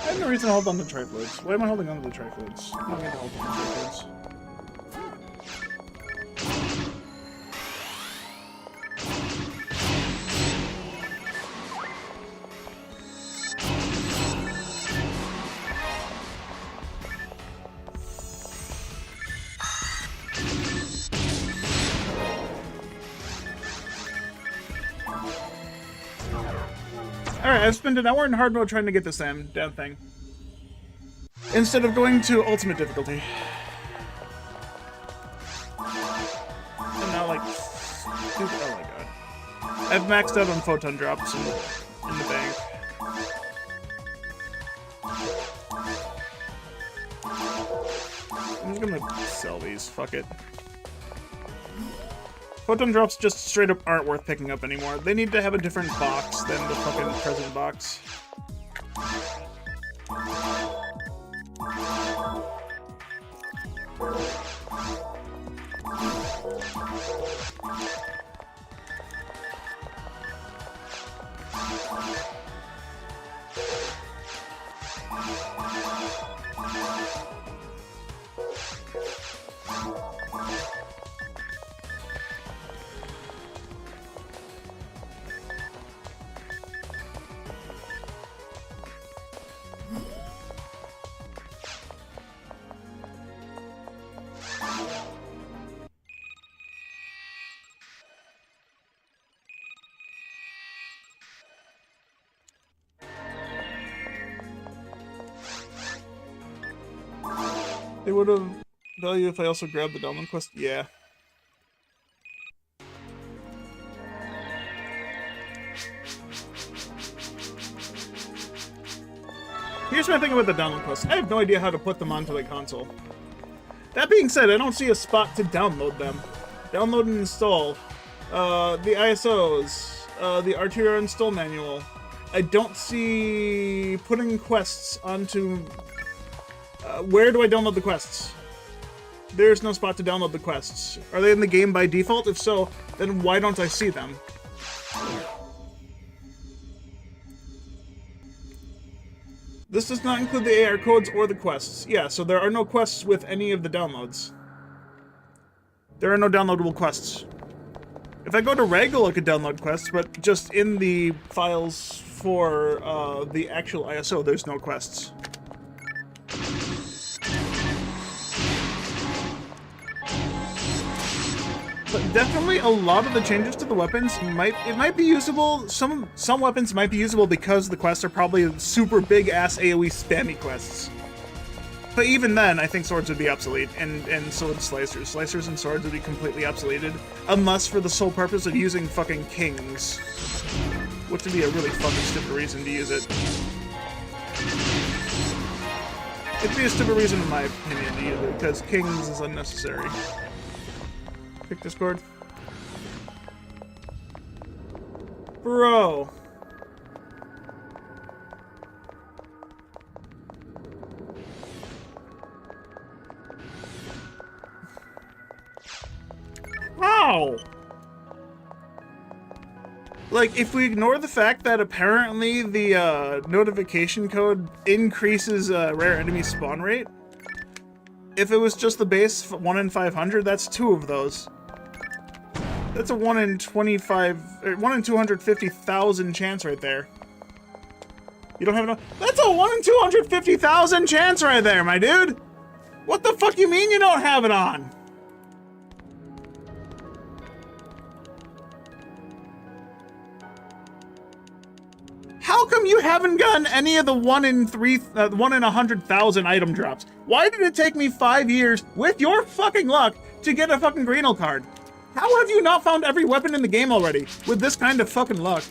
I have no reason to hold on to trifluids. Why am I holding on to the trifluids? I don't need to hold on to trifluids. Alright, I've spent an hour in hard mode trying to get this damn thing. Instead of going to ultimate difficulty. And now, like, oh my god. I've maxed out on photon drops in the bank. I'm just gonna sell these, fuck it. Photon drops just straight up aren't worth picking up anymore. They need to have a different box than the fucking present box. They would have value if I also grabbed the download quest. Yeah. Here's my thing about the download quest. I have no idea how to put them onto the console. That being said, I don't see a spot to download them. Download and install. The ISOs. The Arteria install manual. I don't see putting quests onto... where do I download the quests? There's no spot to download the quests. Are they in the game by default? If so, then why don't I see them? This does not include the AR codes or the quests. Yeah, so there are no quests with any of the downloads. There are no downloadable quests. If I go to Ragol, I could download quests, but just in the files for the actual ISO, there's no quests. But definitely a lot of the changes to the weapons might be usable. Some weapons might be usable because the quests are probably super big ass AoE spammy quests. But even then, I think swords would be obsolete, and so would slicers. Slicers and swords would be completely obsoleted, unless for the sole purpose of using fucking kings, which would be a really fucking stupid reason to use it. It'd be a stupid reason, in my opinion, to use it, because kings is unnecessary. Pick Discord. Bro. How? Like, if we ignore the fact that apparently the notification code increases rare enemy spawn rate, if it was just the base 1 in 500, that's 2 of those. That's a 1 in 250,000 chance right there. You don't have enough? That's a 1 in 250,000 chance right there, my dude! What the fuck you mean you don't have it on? How come you haven't gotten any of the 1 in 100,000 item drops? Why did it take me 5 years, with your fucking luck, to get a fucking Greenel card? How have you not found every weapon in the game already, with this kind of fucking luck?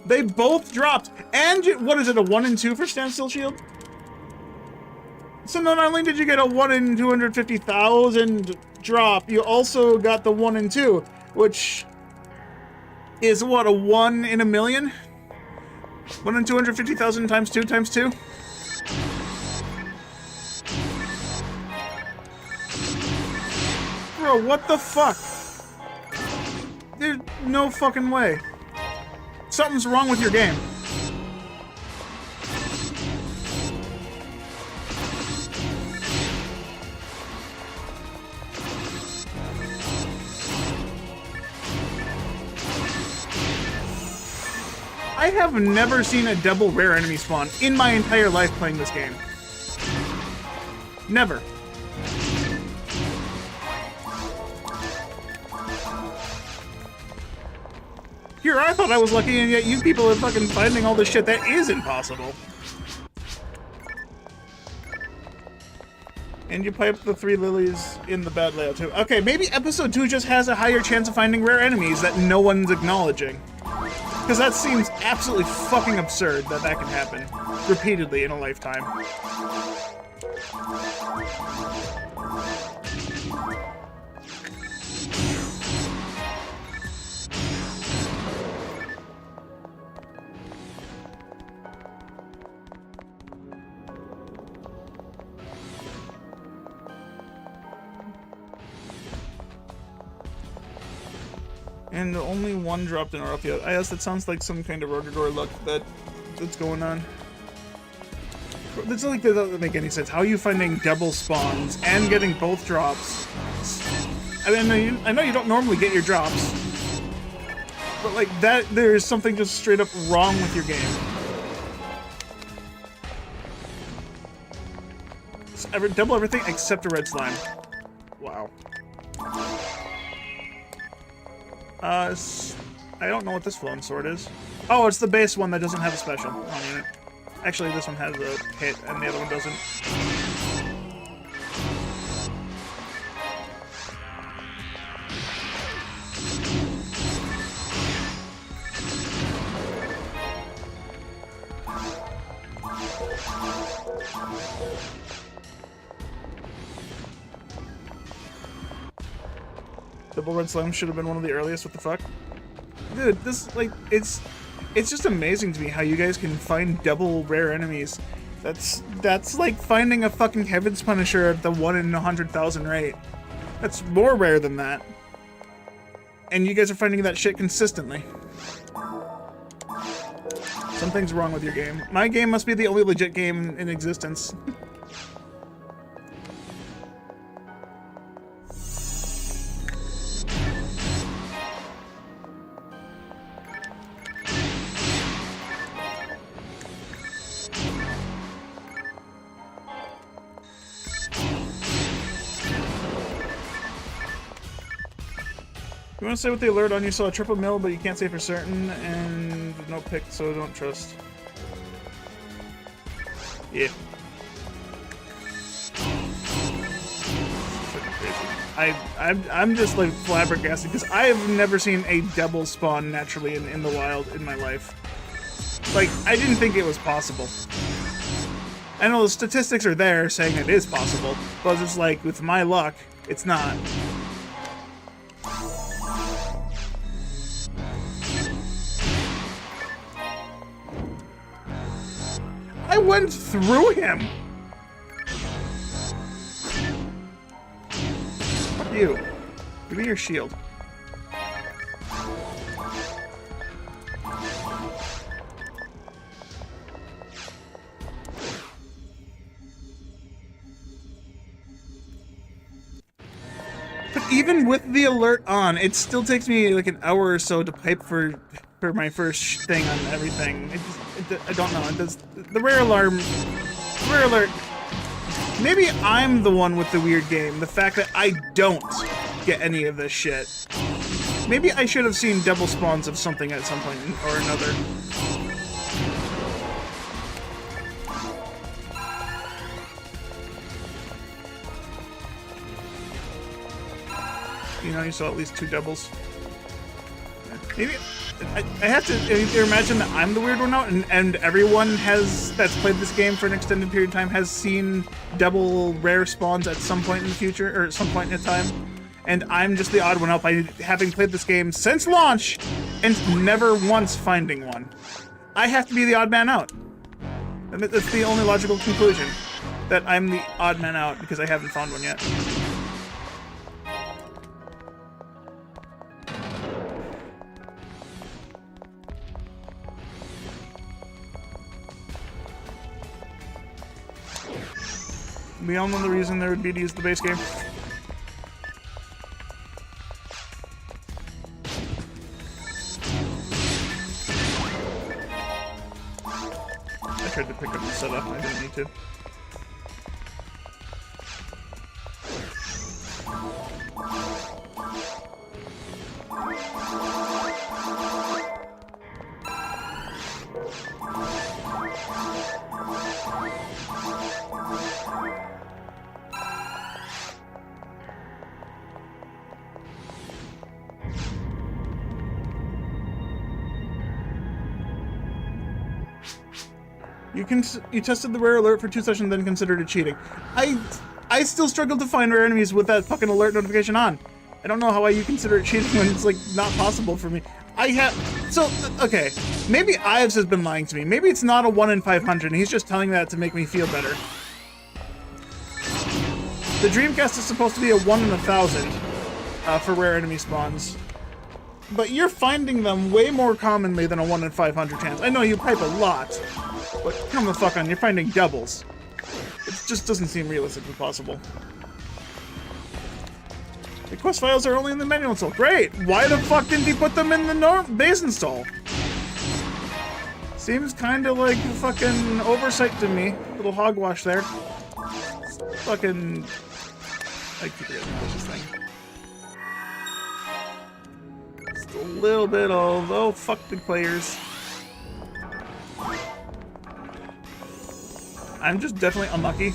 They both dropped, and what is it, a 1 in 2 for standstill shield? So not only did you get a 1 in 250,000 drop, you also got the 1 in 2, which is what, a 1 in a million? 1 in 250,000 times 2 times 2? Bro, what the fuck? There's no fucking way. Something's wrong with your game. I have never seen a double rare enemy spawn in my entire life playing this game. Never. Here, I thought I was lucky, and yet you people are fucking finding all this shit that is impossible. And you pipe the 3 lilies in the bad layout too. Okay, maybe episode 2 just has a higher chance of finding rare enemies that no one's acknowledging. Because that seems absolutely fucking absurd that that can happen repeatedly in a lifetime. And only one dropped in Orphea. I guess that sounds like some kind of Rogagor luck that's going on. It's like that doesn't make any sense. How are you finding double spawns and getting both drops? I mean, I know you don't normally get your drops, but like that, there's something just straight up wrong with your game. Double everything except a red slime. Wow. I don't know what this flowing sword is. Oh, it's the base one that doesn't have a special on it. Actually, this one has a hit, and the other one doesn't. Double red slime should have been one of the earliest. What the fuck? Dude, this, like, it's just amazing to me how you guys can find double rare enemies. That's like finding a fucking Heaven's Punisher at the 1 in 100,000 rate. That's more rare than that. And you guys are finding that shit consistently. Something's wrong with your game. My game must be the only legit game in existence. You want to say with the alert on you saw a triple mill, but you can't say for certain, and no pick, so don't trust. Yeah. I'm just like flabbergasted because I have never seen a double spawn naturally in the wild in my life. Like, I didn't think it was possible. I know the statistics are there saying it is possible, but it's just like, with my luck, it's not. I went through him! Fuck you. Give me your shield. But even with the alert on, it still takes me like an hour or so to pipe for my first thing on everything. I don't know. It does the rare alert. Maybe I'm the one with the weird game. The fact that I don't get any of this shit. Maybe I should have seen double spawns of something at some point or another. You know, you saw at least 2 doubles. Maybe I have to either imagine that I'm the weird one out, and everyone that's played this game for an extended period of time has seen double rare spawns at some point in the future, or at some point in time, and I'm just the odd one out by having played this game since launch and never once finding one. I have to be the odd man out. And that's the only logical conclusion, that I'm the odd man out because I haven't found one yet. We all know the reason there would be to use the base game. I tried to pick up the setup, I didn't need to. You tested the rare alert for 2 sessions, then considered it cheating. I still struggle to find rare enemies with that fucking alert notification on. I don't know how you consider it cheating when it's like not possible for me. Okay, maybe Ives has been lying to me. Maybe it's not a 1 in 500 and he's just telling that to make me feel better. The Dreamcast is supposed to be a 1 in 1,000 for rare enemy spawns. But you're finding them way more commonly than a 1 in 500 chance. I know you pipe a lot, but come the fuck on, you're finding doubles. It just doesn't seem realistically possible. The quest files are only in the manual install. Great! Why the fuck didn't he put them in the base install? Seems kind of like fucking oversight to me. Little hogwash there. Fucking... I keep forgetting to push this thing. Just a little bit of... Oh, fuck the players. I'm just definitely unlucky.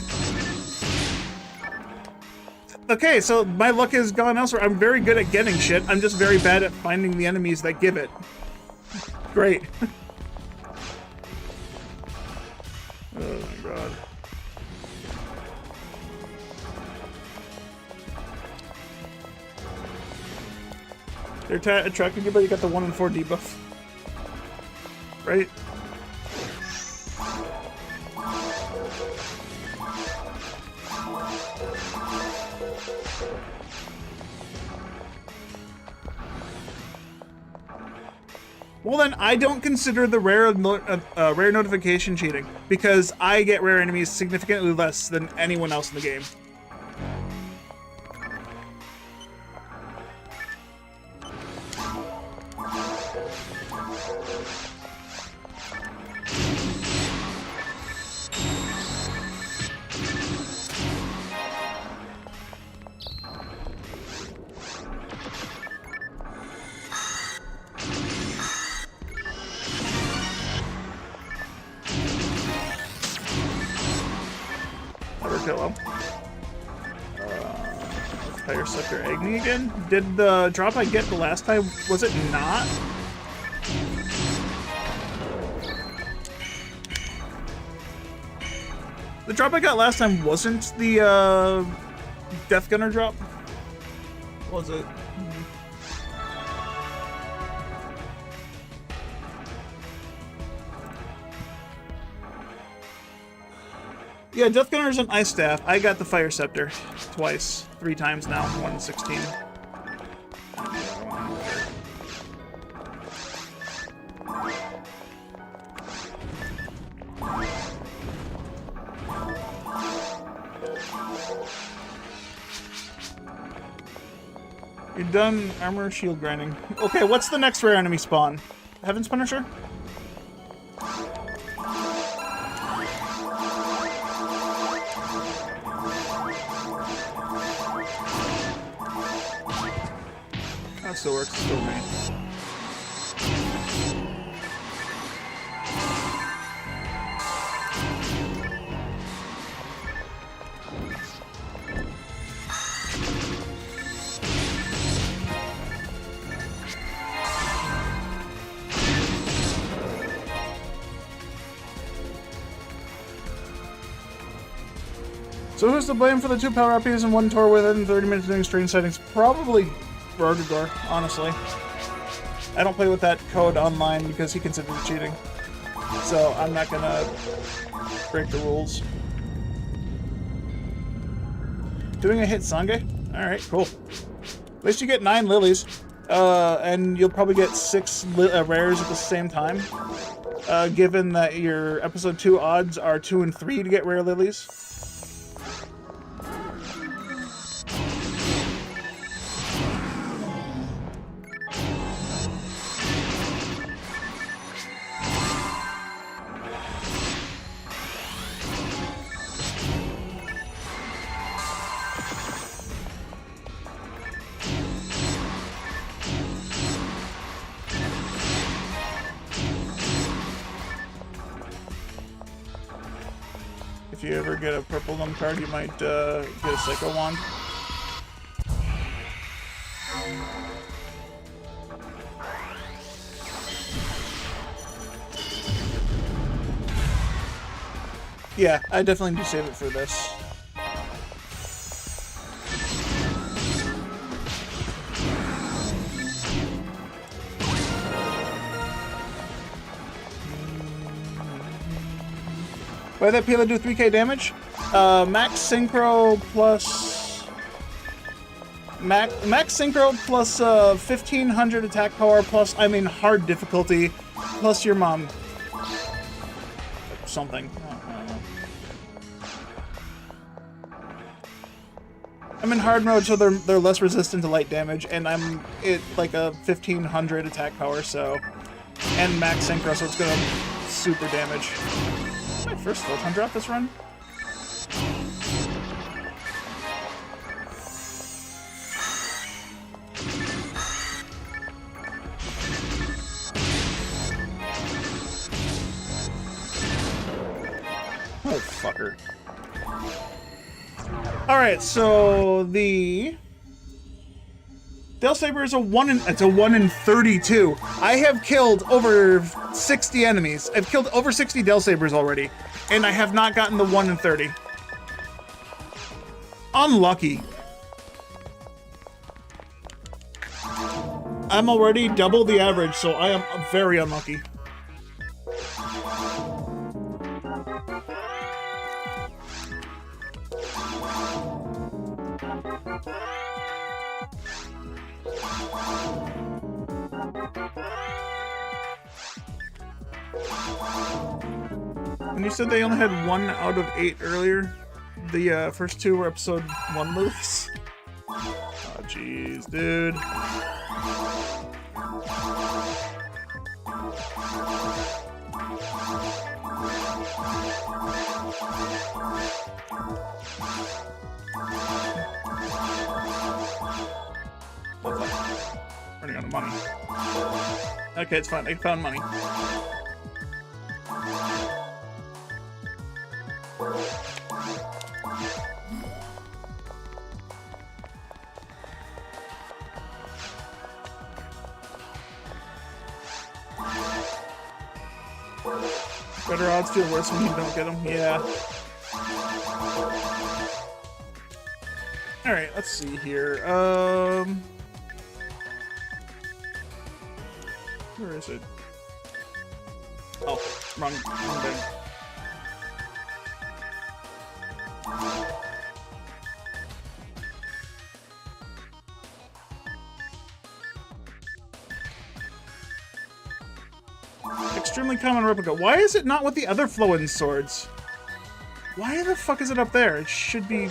Okay, so my luck has gone elsewhere. I'm very good at getting shit. I'm just very bad at finding the enemies that give it. Great. Oh my god. They're attracting you, but you got the 1 in 4 debuff. Right? Well then, I don't consider the rare notification cheating, because I get rare enemies significantly less than anyone else in the game. Kill him. Fire Sector Agni again? Did the drop I get the last time, was it not? The drop I got last time wasn't the Death Gunner drop? Was it? Yeah, Death Gunner's an Ice Staff. I got the Fire Scepter twice. 3 times now. 1 in 16. You're done armor shield grinding. Okay, what's the next rare enemy spawn? Heaven's Punisher? That still works, still me. So who's to blame for the 2 power RPs and 1 tour within 30 minutes doing strange settings? Probably Rogagor, honestly. I don't play with that code online because he considers it cheating. So I'm not gonna break the rules. Doing a hit Sange? Alright, cool. At least you get 9 lilies. And you'll probably get 6 rares at the same time. Given that your episode 2 odds are 2 and 3 to get rare lilies. If you ever get a purple gum card, you might get a Psycho Wand. Yeah, I definitely do save it for this. Why did that Pila do 3k damage? Max Synchro plus... Max Synchro plus 1500 attack power plus, hard difficulty, plus your mom. Something. I don't know. I'm in hard mode, so they're less resistant to light damage, and I'm at like a 1500 attack power, so... And max Synchro, so it's gonna super damage. My first photon drop this run? Motherfucker. Alright, so the Del Saber is a 1 in 32. I have killed over 60 enemies. I've killed over 60 Del Sabers already, and I have not gotten the 1 in 30. Unlucky. I'm already double the average, so I am very unlucky. When you said they only had 1 out of 8 earlier, the first 2 were episode 1 moves. Oh, jeez, dude. Running out of money. Okay, it's fine. I found money. Better odds feel worse when you don't get them. Yeah. Alright, let's see here. Where is it? Oh, wrong thing. Extremely common replica. Why is it not with the other Flowen swords? Why the fuck is it up there? It should be...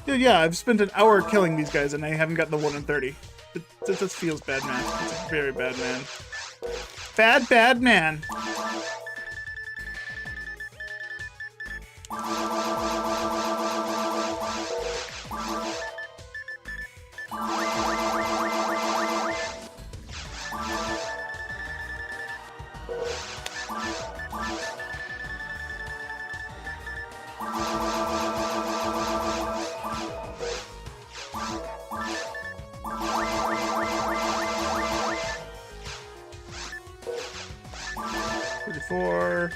Dude, yeah, I've spent an hour killing these guys and I haven't gotten the 1 in 30. It just feels bad, man. It's a very bad man. Bad man. $34,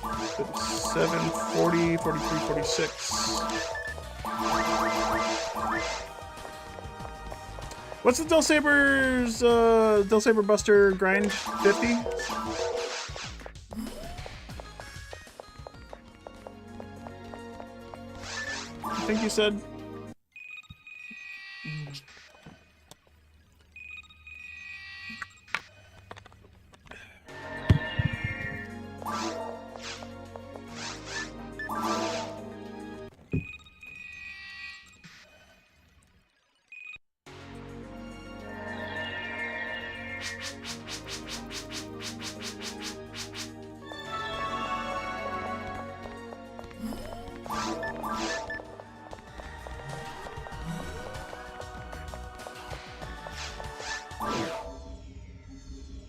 $37, $40, $43, $46. What's the Del Saber Buster grind? 50? I think you said.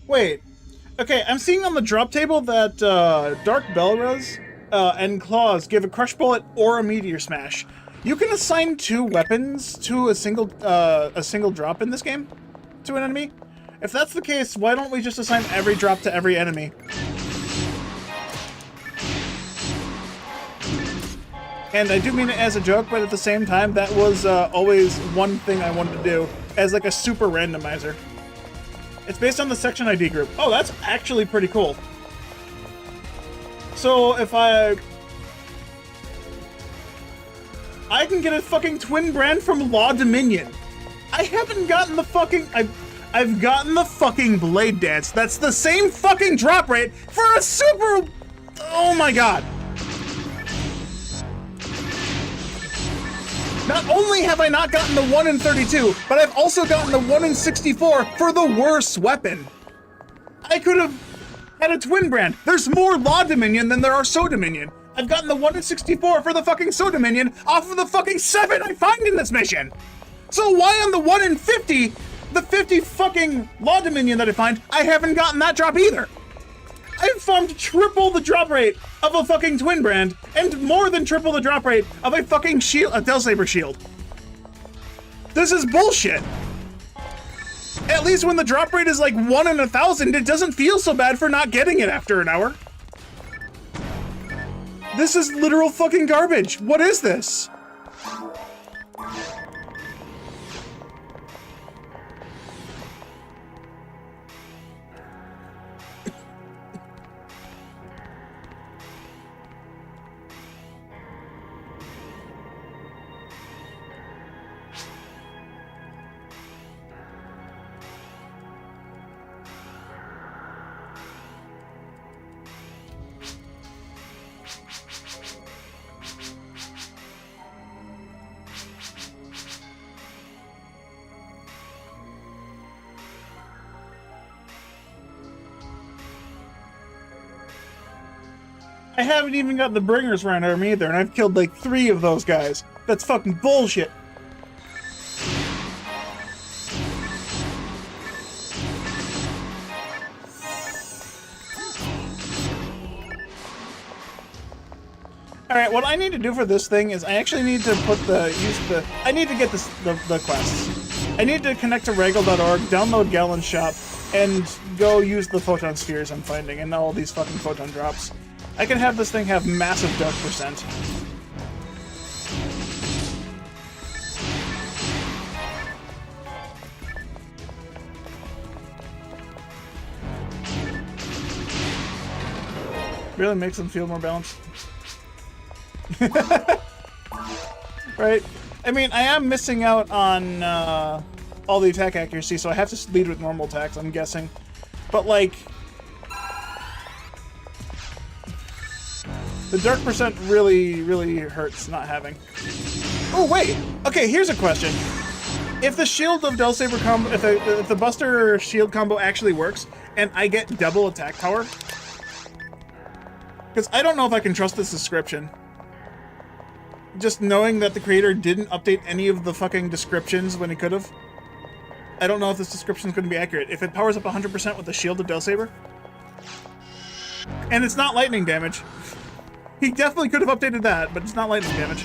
Wait. Okay, I'm seeing on the drop table that Dark Belrez and claws give a crush bullet or a meteor smash. You can assign 2 weapons to a single drop in this game to an enemy. If that's the case, why don't we just assign every drop to every enemy? And I do mean it as a joke, but at the same time, that was always one thing I wanted to do as like a super randomizer. It's based on the section ID group. Oh, that's actually pretty cool. So if I can get a fucking twin brand from Law Dominion. I haven't gotten the fucking... I've gotten the fucking Blade Dance. That's the same fucking drop rate for a super... Oh my god. Not only have I not gotten the 1 in 32, but I've also gotten the 1 in 64 for the worst weapon. I could have had a twin brand. There's more Law Dominion than there are So Dominion. I've gotten the 1 in 64 for the fucking So Dominion off of the fucking 7 I find in this mission. So why on the 1 in 50, the 50 fucking Law Dominion that I find, I haven't gotten that drop either? I've farmed triple the drop rate of a fucking twin brand and more than triple the drop rate of a fucking shield, a Delsaber shield. This is bullshit. At least when the drop rate is like 1 in 1,000, it doesn't feel so bad for not getting it after an hour. This is literal fucking garbage. What is this? I haven't even got the Bringers around army either, and I've killed like 3 of those guys. That's fucking bullshit. Alright, what I need to do for this thing is I actually need to I need to get the quests. I need to connect to Ragol.org, download Gallon Shop, and go use the photon spheres I'm finding, and all these fucking photon drops. I can have this thing have massive dark percent. Really makes them feel more balanced. Right? I mean, I am missing out on all the attack accuracy, so I have to lead with normal attacks, I'm guessing. But like... the dark percent really hurts not having. Oh wait! Okay, here's a question. If the Shield of Delsaber combo, if the Buster Shield combo actually works, and I get double attack power, because I don't know if I can trust this description. Just knowing that the creator didn't update any of the fucking descriptions when he could have. I don't know if this description is going to be accurate. If it powers up 100% with the Shield of Delsaber, and it's not lightning damage. He definitely could have updated that, but it's not lightning damage.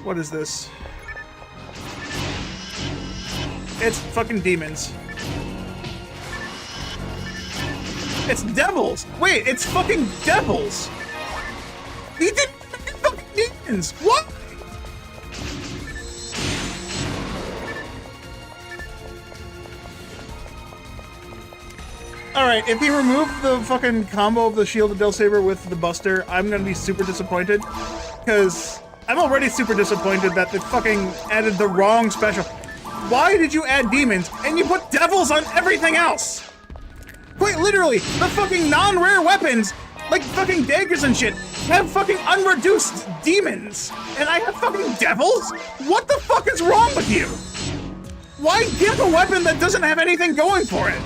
What is this? It's fucking demons. It's devils! Wait, it's fucking devils! He didn't fucking demons! What? Alright, if he removed the fucking combo of the Shield of Delsaber with the Buster, I'm gonna be super disappointed. Because I'm already super disappointed that they fucking added the wrong special. Why did you add demons and you put devils on everything else? Quite literally, the fucking non-rare weapons, like fucking daggers and shit, have fucking unreduced demons. And I have fucking devils? What the fuck is wrong with you? Why give a weapon that doesn't have anything going for it?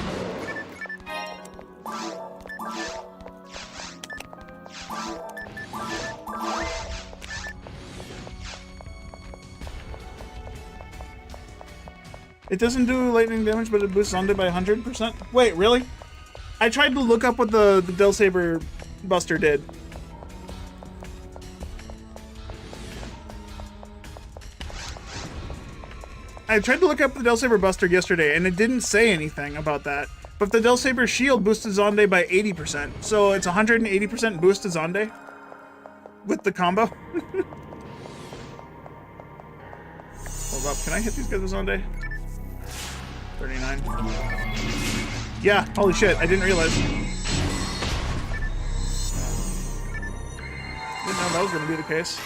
It doesn't do lightning damage, but it boosts Sunday by 100%? Wait, really? I tried to look up what the Delsaber Buster did. I tried to look up the Del Saber Buster yesterday, and it didn't say anything about that. But the Del Saber Shield boosted Zonde by 80%, so it's 180% boost to Zonde with the combo. Hold up, can I hit these guys with Zonde? 39. Yeah, holy shit, I didn't realize. Didn't know that was gonna be the case.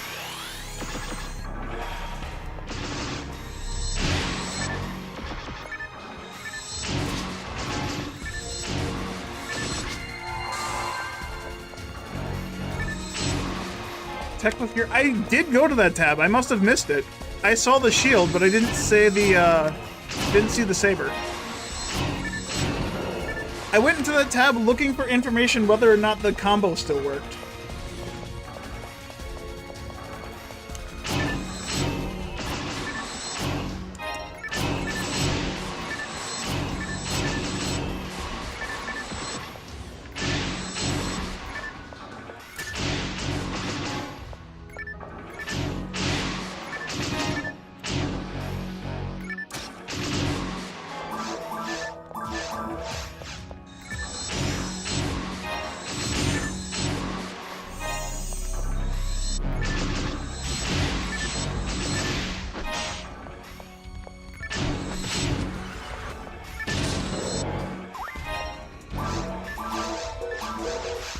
Tech with gear. I did go to that tab. I must have missed it. I saw the shield, but I didn't see the saber. I went into that tab looking for information whether or not the combo still worked.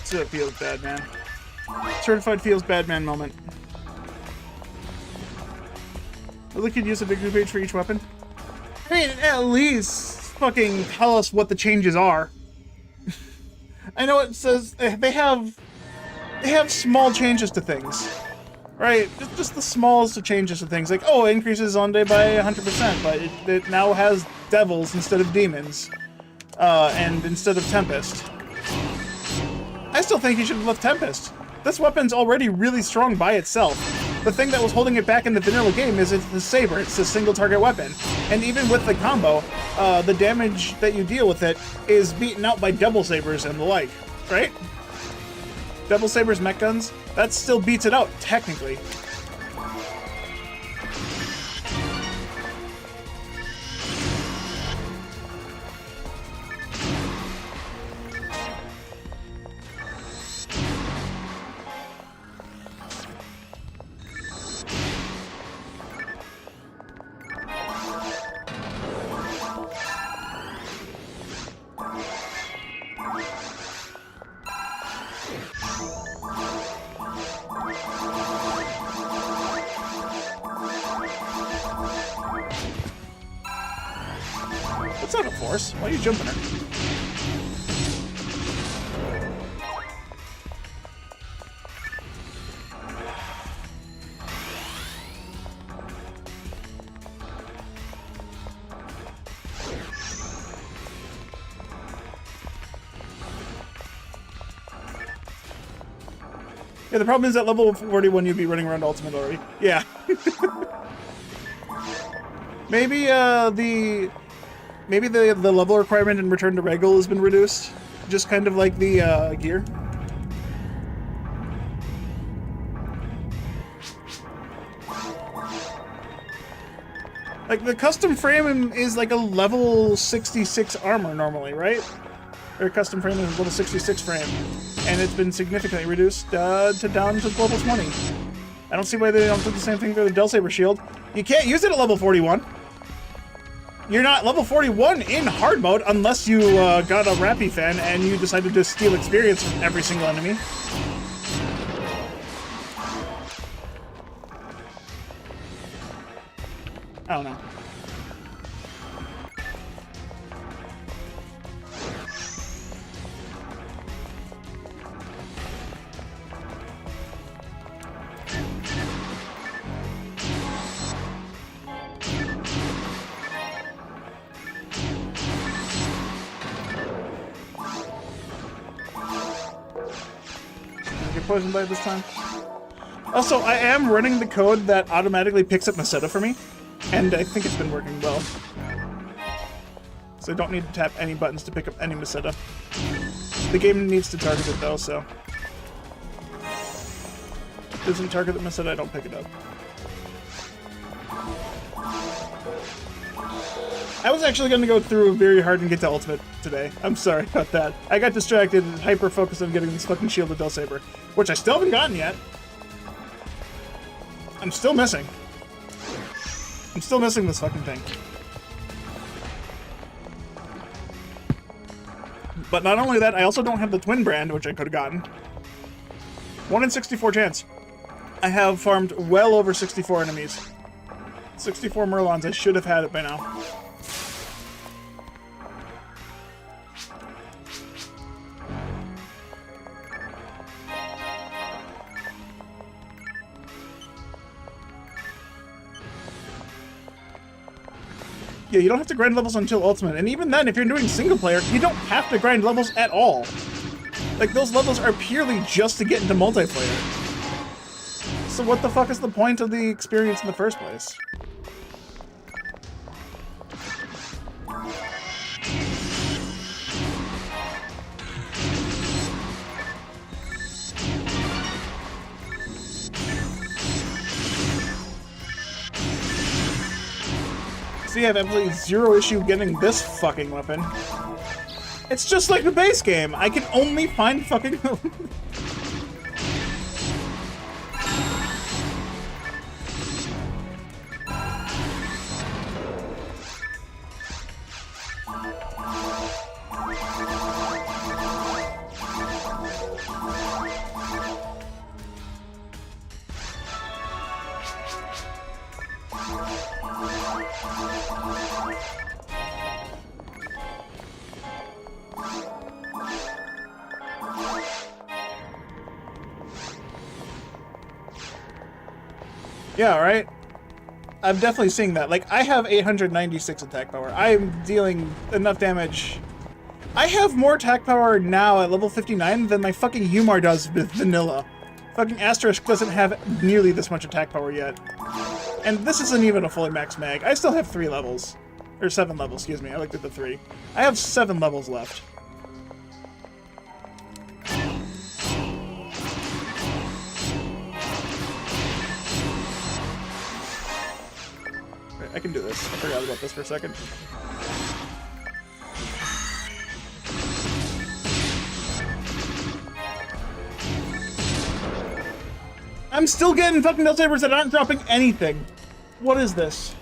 It feels bad, man. Certified feels bad, man moment. Really could use a big page for each weapon. I mean, at least fucking tell us what the changes are. I know it says they have small changes to things, right? Just the smallest of changes to things, like oh, it increases on day by 100%, but it now has devils instead of demons, and instead of Tempest. I still think he should have left Tempest. This weapon's already really strong by itself. The thing that was holding it back in the vanilla game is it's the saber. It's a single target weapon. And even with the combo, the damage that you deal with it is beaten out by double sabers and the like, right? Double sabers, mech guns, that still beats it out, technically. That's not a force. Why are you jumping her? Yeah, the problem is at level 41 you'd be running around Ultimate already. Yeah. Maybe the level requirement in Return to Ragol has been reduced. Just kind of like the gear. Like the custom frame is like a level 66 armor normally, right? Or custom frame is a level 66 frame. And it's been significantly reduced down to level 20. I don't see why they don't do the same thing for the Del Saber shield. You can't use it at level 41. You're not level 41 in hard mode unless you got a Rappy fan and you decided to steal experience from every single enemy. I don't know. Poison blade this time. Also, I am running the code that automatically picks up Masetta for me, and I think it's been working well. So I don't need to tap any buttons to pick up any Masetta. The game needs to target it though, so. If it doesn't target the Masetta, I don't pick it up. I was actually going to go through very hard and get to Ultimate today. I'm sorry about that. I got distracted and hyper-focused on getting this fucking Shield of Del Saber, which I still haven't gotten yet. I'm still missing. I'm still missing this fucking thing. But not only that, I also don't have the Twin Brand, which I could have gotten. 1 in 64 chance. I have farmed well over 64 enemies. 64 Merlons, I should have had it by now. Yeah, you don't have to grind levels until Ultimate, and even then, if you're doing single player, you don't have to grind levels at all. Like, those levels are purely just to get into multiplayer. So what the fuck is the point of the experience in the first place? See, I have absolutely zero issue getting this fucking weapon. It's just like the base game. I can only find fucking... Yeah, right? I'm definitely seeing that. Like, I have 896 attack power. I'm dealing enough damage. I have more attack power now at level 59 than my fucking Humar does with vanilla. Fucking Asterisk doesn't have nearly this much attack power yet. And this isn't even a fully max mag. I still have 3 levels. Or 7 levels, excuse me. I looked at the 3. I have 7 levels left. I can do this. I forgot about this for a second. I'm still getting fucking Del Sabers that aren't dropping anything. What is this?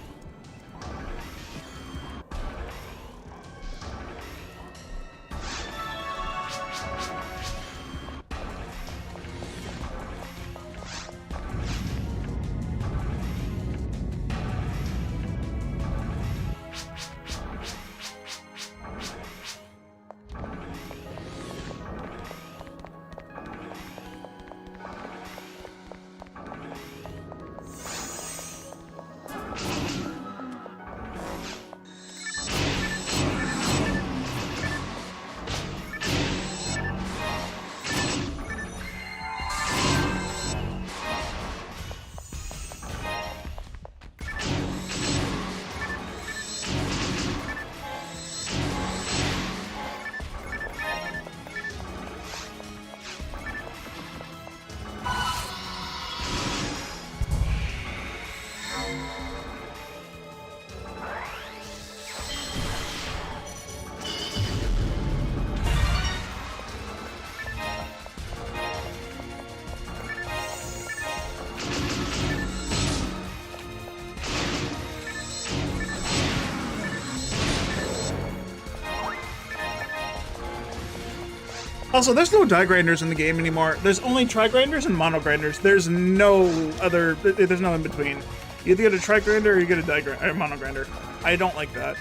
Also, there's no die grinders in the game anymore. There's only tri grinders and mono grinders. There's no other. There's no in between. You either get a tri grinder or you get a die grinder, or mono grinder. I don't like that.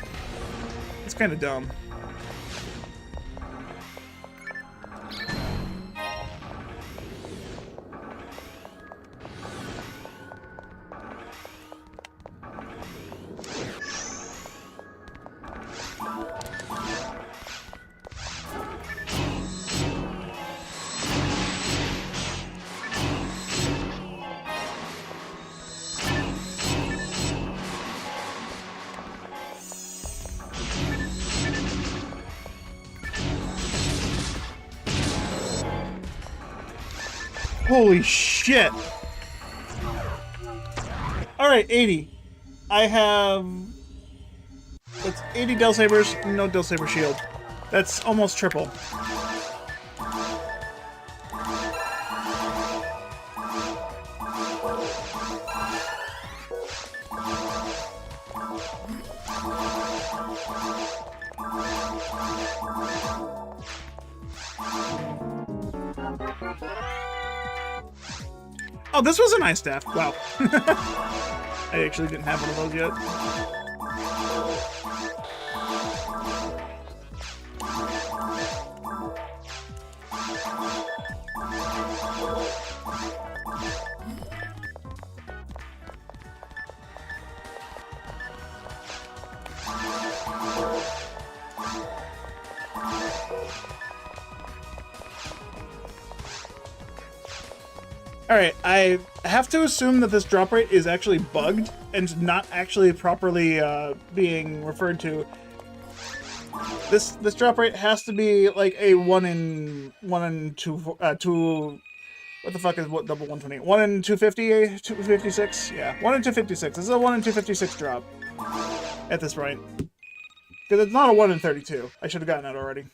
It's kind of dumb. Holy shit! Alright, 80. I have That's 80 Del Sabers, no Del Saber shield. That's almost triple. Oh, this was a nice staff. Wow. I actually didn't have one of those yet. Alright, I have to assume that this drop rate is actually bugged and not actually properly being referred to. This drop rate has to be like a 1 in 2 what the fuck is what double 120? 1 in 250, 256? Yeah, 1 in 256. This is a 1 in 256 drop at this point. Because it's not a 1 in 32. I should have gotten that already.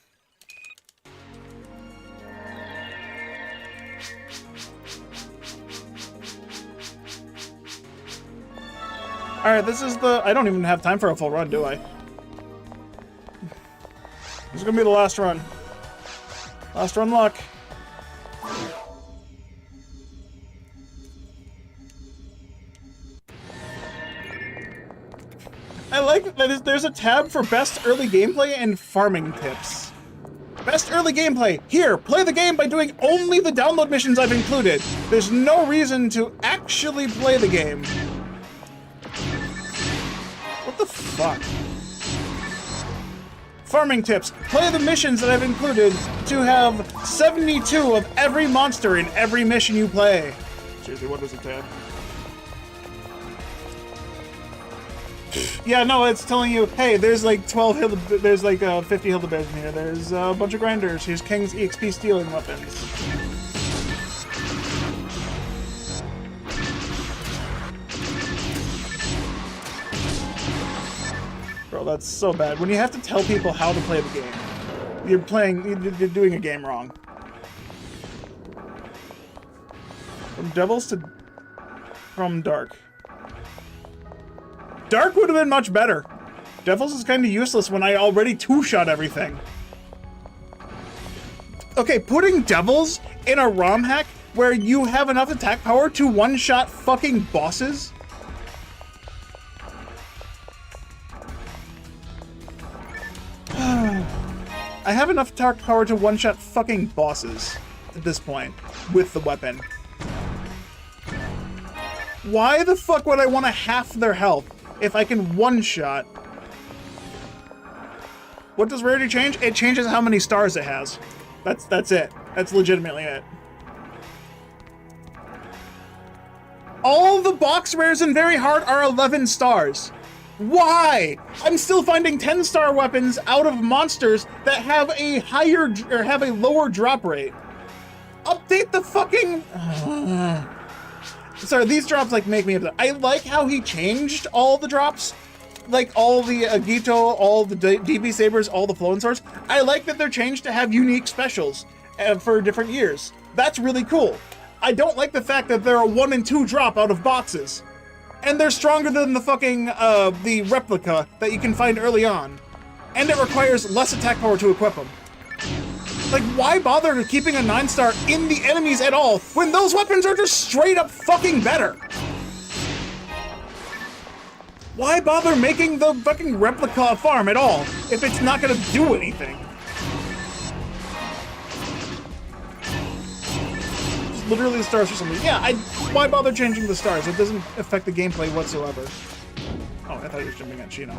Alright, this is the... I don't even have time for a full run, do I? This is gonna be the last run. Last run luck. I like that there's a tab for best early gameplay and farming tips. Best early gameplay. Here, play the game by doing only the download missions I've included. There's no reason to actually play the game. What the fuck? Farming tips. Play the missions that I've included to have 72 of every monster in every mission you play. Seriously, what does it tab? Yeah, no, it's telling you, hey, there's like 50 Hildebears in here. There's a bunch of grinders. Here's King's EXP stealing weapons. Bro, that's so bad. When you have to tell people how to play the game, you're doing a game wrong. From Devils to... From Dark. Dark would have been much better. Devils is kind of useless when I already two-shot everything. Okay, putting Devils in a ROM hack where you have enough attack power to one-shot fucking bosses? I have enough attack power to one-shot fucking bosses at this point with the weapon. Why the fuck would I want to half their health if I can one-shot? What does rarity change? It changes how many stars it has. That's it. That's legitimately it. All the box rares in Very Hard are 11 stars. Why? I'm still finding 10-star weapons out of monsters that have a higher or have a lower drop rate. Update the fucking... Sorry, these drops like make me upset. I like how he changed all the drops, like all the Agito, all the DB Sabers, all the Flowing Swords. I like that they're changed to have unique specials for different years. That's really cool. I don't like the fact that they're a 1 and 2 drop out of boxes. And they're stronger than the fucking, the replica that you can find early on. And it requires less attack power to equip them. Like, why bother keeping a 9-star in the enemies at all when those weapons are just straight up fucking better? Why bother making the fucking replica a farm at all if it's not gonna do anything? Literally the stars or something. Yeah, why bother changing the stars? It doesn't affect the gameplay whatsoever. Oh, I thought you were jumping at Chino.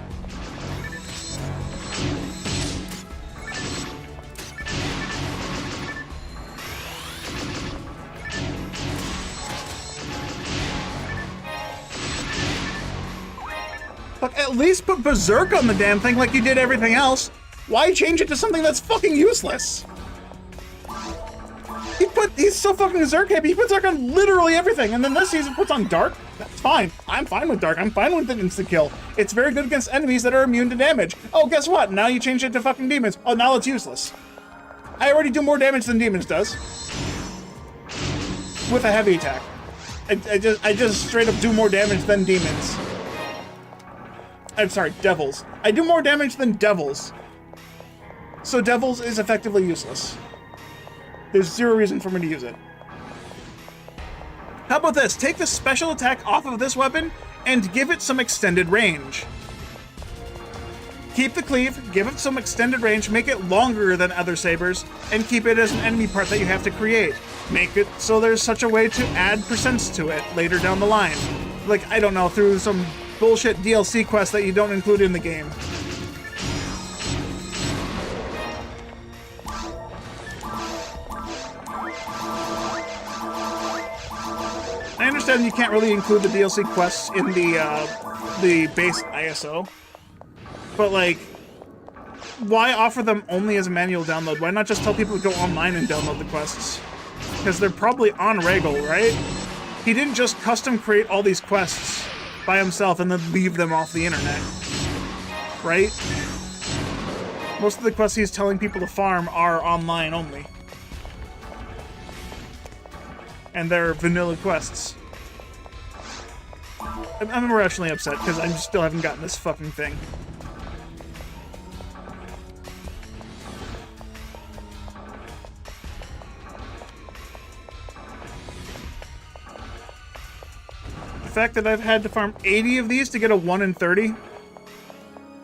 Fuck, at least put Berserk on the damn thing like you did everything else. Why change it to something that's fucking useless? He's so fucking Zerk heavy. He puts Zerk on literally everything, and then this season puts on Dark. That's fine. I'm fine with Dark. I'm fine with an instant kill. It's very good against enemies that are immune to damage. Oh, guess what? Now you changed it to fucking demons. Oh, now it's useless. I already do more damage than demons does with a heavy attack. I just straight up do more damage than demons. I'm sorry, devils. I do more damage than devils. So devils is effectively useless. There's zero reason for me to use it. How about this? Take the special attack off of this weapon and give it some extended range. Keep the cleave, give it some extended range, make it longer than other sabers, and keep it as an enemy part that you have to create. Make it so there's such a way to add percents to it later down the line. Like, I don't know, through some bullshit DLC quest that you don't include in the game. I understand you can't really include the DLC quests in the base ISO, but like, why offer them only as a manual download? Why not just tell people to go online and download the quests? Because they're probably on Ragol, right? He didn't just custom create all these quests by himself and then leave them off the internet, right? Most of the quests he's telling people to farm are online only. And they're vanilla quests. I'm irrationally upset because I still haven't gotten this fucking thing. The fact that I've had to farm 80 of these to get a 1 in 30.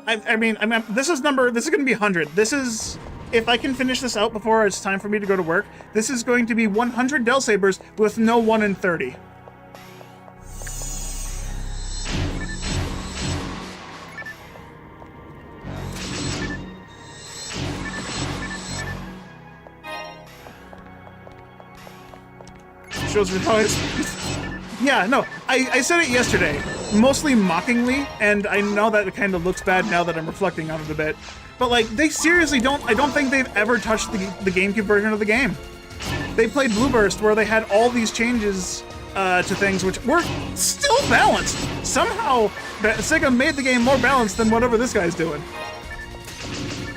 I mean, this is going to be 100. This is, if I can finish this out before it's time for me to go to work, this is going to be 100 Del Sabers with no 1 in 30. Shows me how it's... Yeah, no, I said it yesterday, mostly mockingly, and I know that it kind of looks bad now that I'm reflecting on it a bit. But like, they seriously I don't think they've ever touched the GameCube version of the game. They played Blue Burst, where they had all these changes to things which were still balanced. Somehow, Sega made the game more balanced than whatever this guy's doing.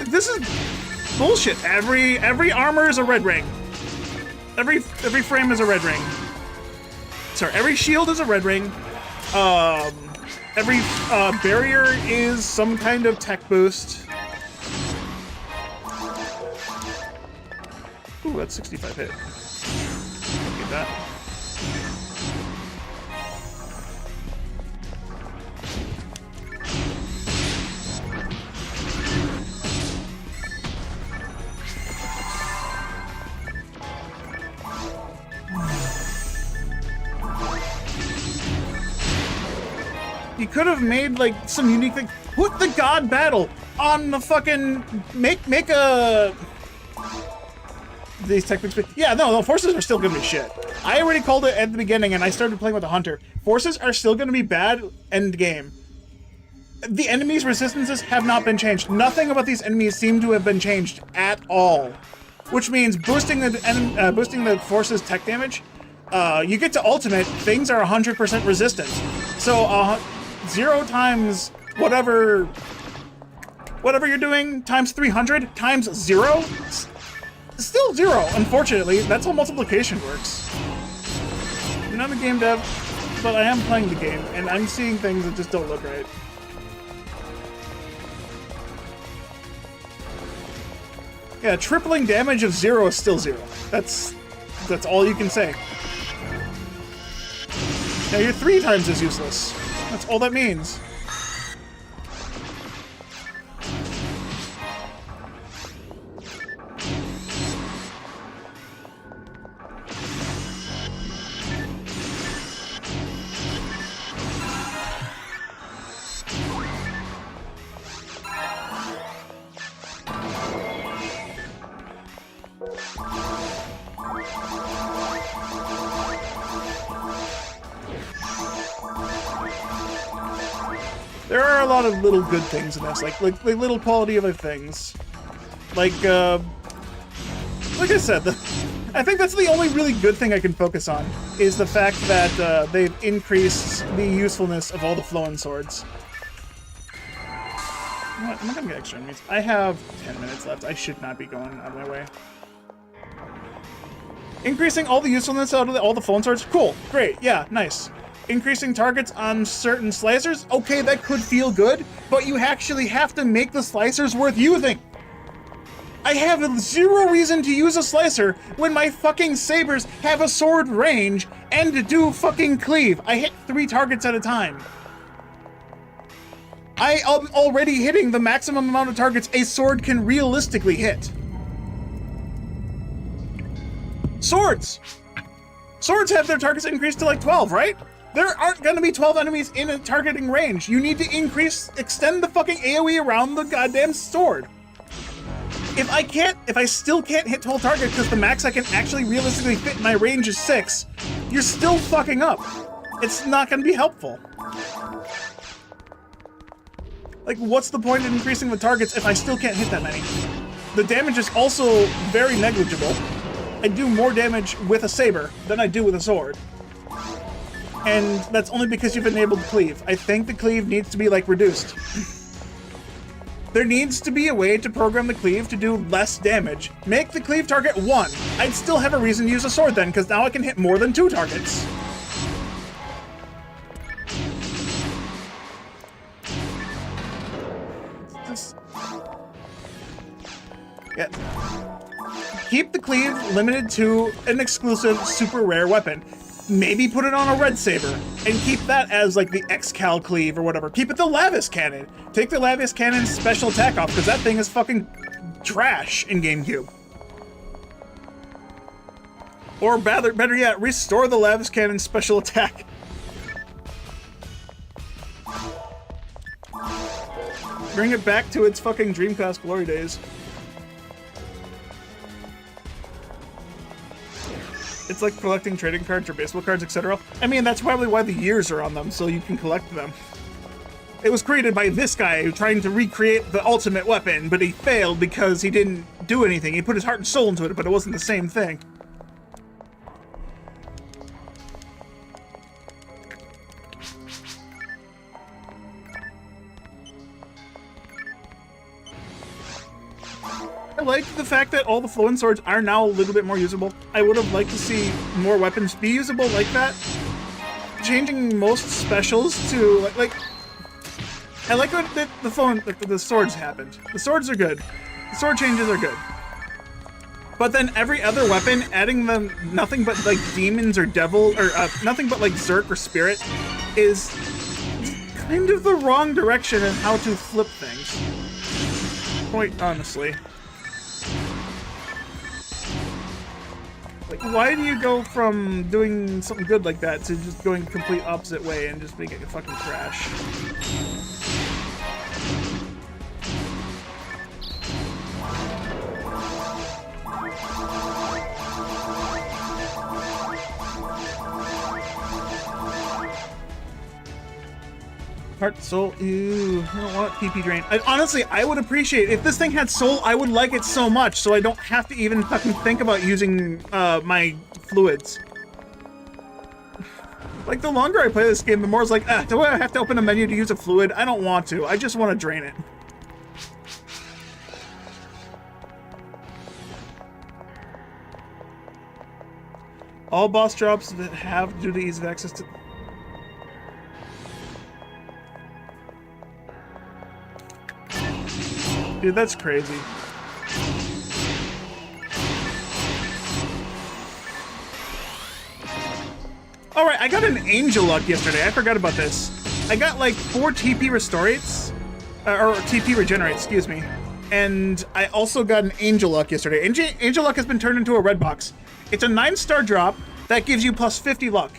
This is bullshit. Every armor is a red ring. Every frame is a red ring. Sorry, every shield is a red ring. Every barrier is some kind of tech boost. Ooh, that's 65 hit. Get that. You could have made like some unique thing. Put the God battle on the fucking make a these techniques. Yeah, no, forces are still gonna be shit. I already called it at the beginning, and I started playing with the hunter. Forces are still gonna be bad end game. The enemies' resistances have not been changed. Nothing about these enemies seem to have been changed at all. Which means boosting the forces tech damage. You get to ultimate, things are 100% resistant. So 0 times whatever you're doing times 300 times 0, still 0. Unfortunately, that's how multiplication works. I'm not a game dev, but I am playing the game, and I'm seeing things that just don't look right. Yeah, tripling damage of 0 is still 0. That's all you can say. Now you're 3 times as useless. That's all that means. There are a lot of little good things in this, like little quality of life things. Like I said, I think that's the only really good thing I can focus on, is the fact that they've increased the usefulness of all the flowing swords. You know what? I'm not gonna get extra enemies. I have 10 minutes left. I should not be going out of my way. Increasing all the usefulness out of all the flowing swords? Cool. Great. Yeah, nice. Increasing targets on certain slicers? Okay, that could feel good, but you actually have to make the slicers worth using. I have zero reason to use a slicer when my fucking sabers have a sword range and do fucking cleave. I hit 3 targets at a time. I am already hitting the maximum amount of targets a sword can realistically hit. Swords! Swords have their targets increased to like 12, right? There aren't gonna be 12 enemies in a targeting range. You need to extend the fucking AoE around the goddamn sword. If I still can't hit 12 targets because the max I can actually realistically fit in my range is 6, you're still fucking up. It's not gonna be helpful. Like, what's the point of increasing the targets if I still can't hit that many? The damage is also very negligible. I do more damage with a saber than I do with a sword. And that's only because you've enabled cleave. I think the cleave needs to be, like, reduced. There needs to be a way to program the cleave to do less damage. Make the cleave target 1. I'd still have a reason to use a sword then, because now I can hit more than 2 targets. Yeah. Keep the cleave limited to an exclusive super rare weapon. Maybe put it on a red saber and keep that as like the X-Cal cleave or whatever. Keep it the Lavis Cannon. Take the Lavis Cannon's special attack off because that thing is fucking trash in GameCube. Or better yet, restore the Lavis Cannon's special attack. Bring it back to its fucking Dreamcast glory days. It's like collecting trading cards or baseball cards, etc. I mean, that's probably why the years are on them, so you can collect them. It was created by this guy who trying to recreate the ultimate weapon, but he failed because he didn't do anything. He put his heart and soul into it, but it wasn't the same thing. I like the fact that all the flowing swords are now a little bit more usable. I would have liked to see more weapons be usable like that. Changing most specials to like I like what the swords happened. The swords are good. The sword changes are good. But then every other weapon, adding them nothing but like demons or devil or nothing but like Zerk or spirit is kind of the wrong direction in how to flip things. Quite honestly. Like, why do you go from doing something good like that to just going the complete opposite way and just making it fucking trash? Heart, soul, ew, I don't want PP drain. Honestly, I would appreciate, if this thing had soul, I would like it so much, so I don't have to even fucking think about using my fluids. Like, the longer I play this game, the more it's like, do I have to open a menu to use a fluid? I don't want to, I just want to drain it. All boss drops that have due to ease of access to... Dude, that's crazy. Alright, I got an Angel Luck yesterday. I forgot about this. I got like 4 TP Restorates. Or TP Regenerate, excuse me. And I also got an Angel Luck yesterday. Angel Luck has been turned into a red box. It's a 9-star drop that gives you plus 50 luck.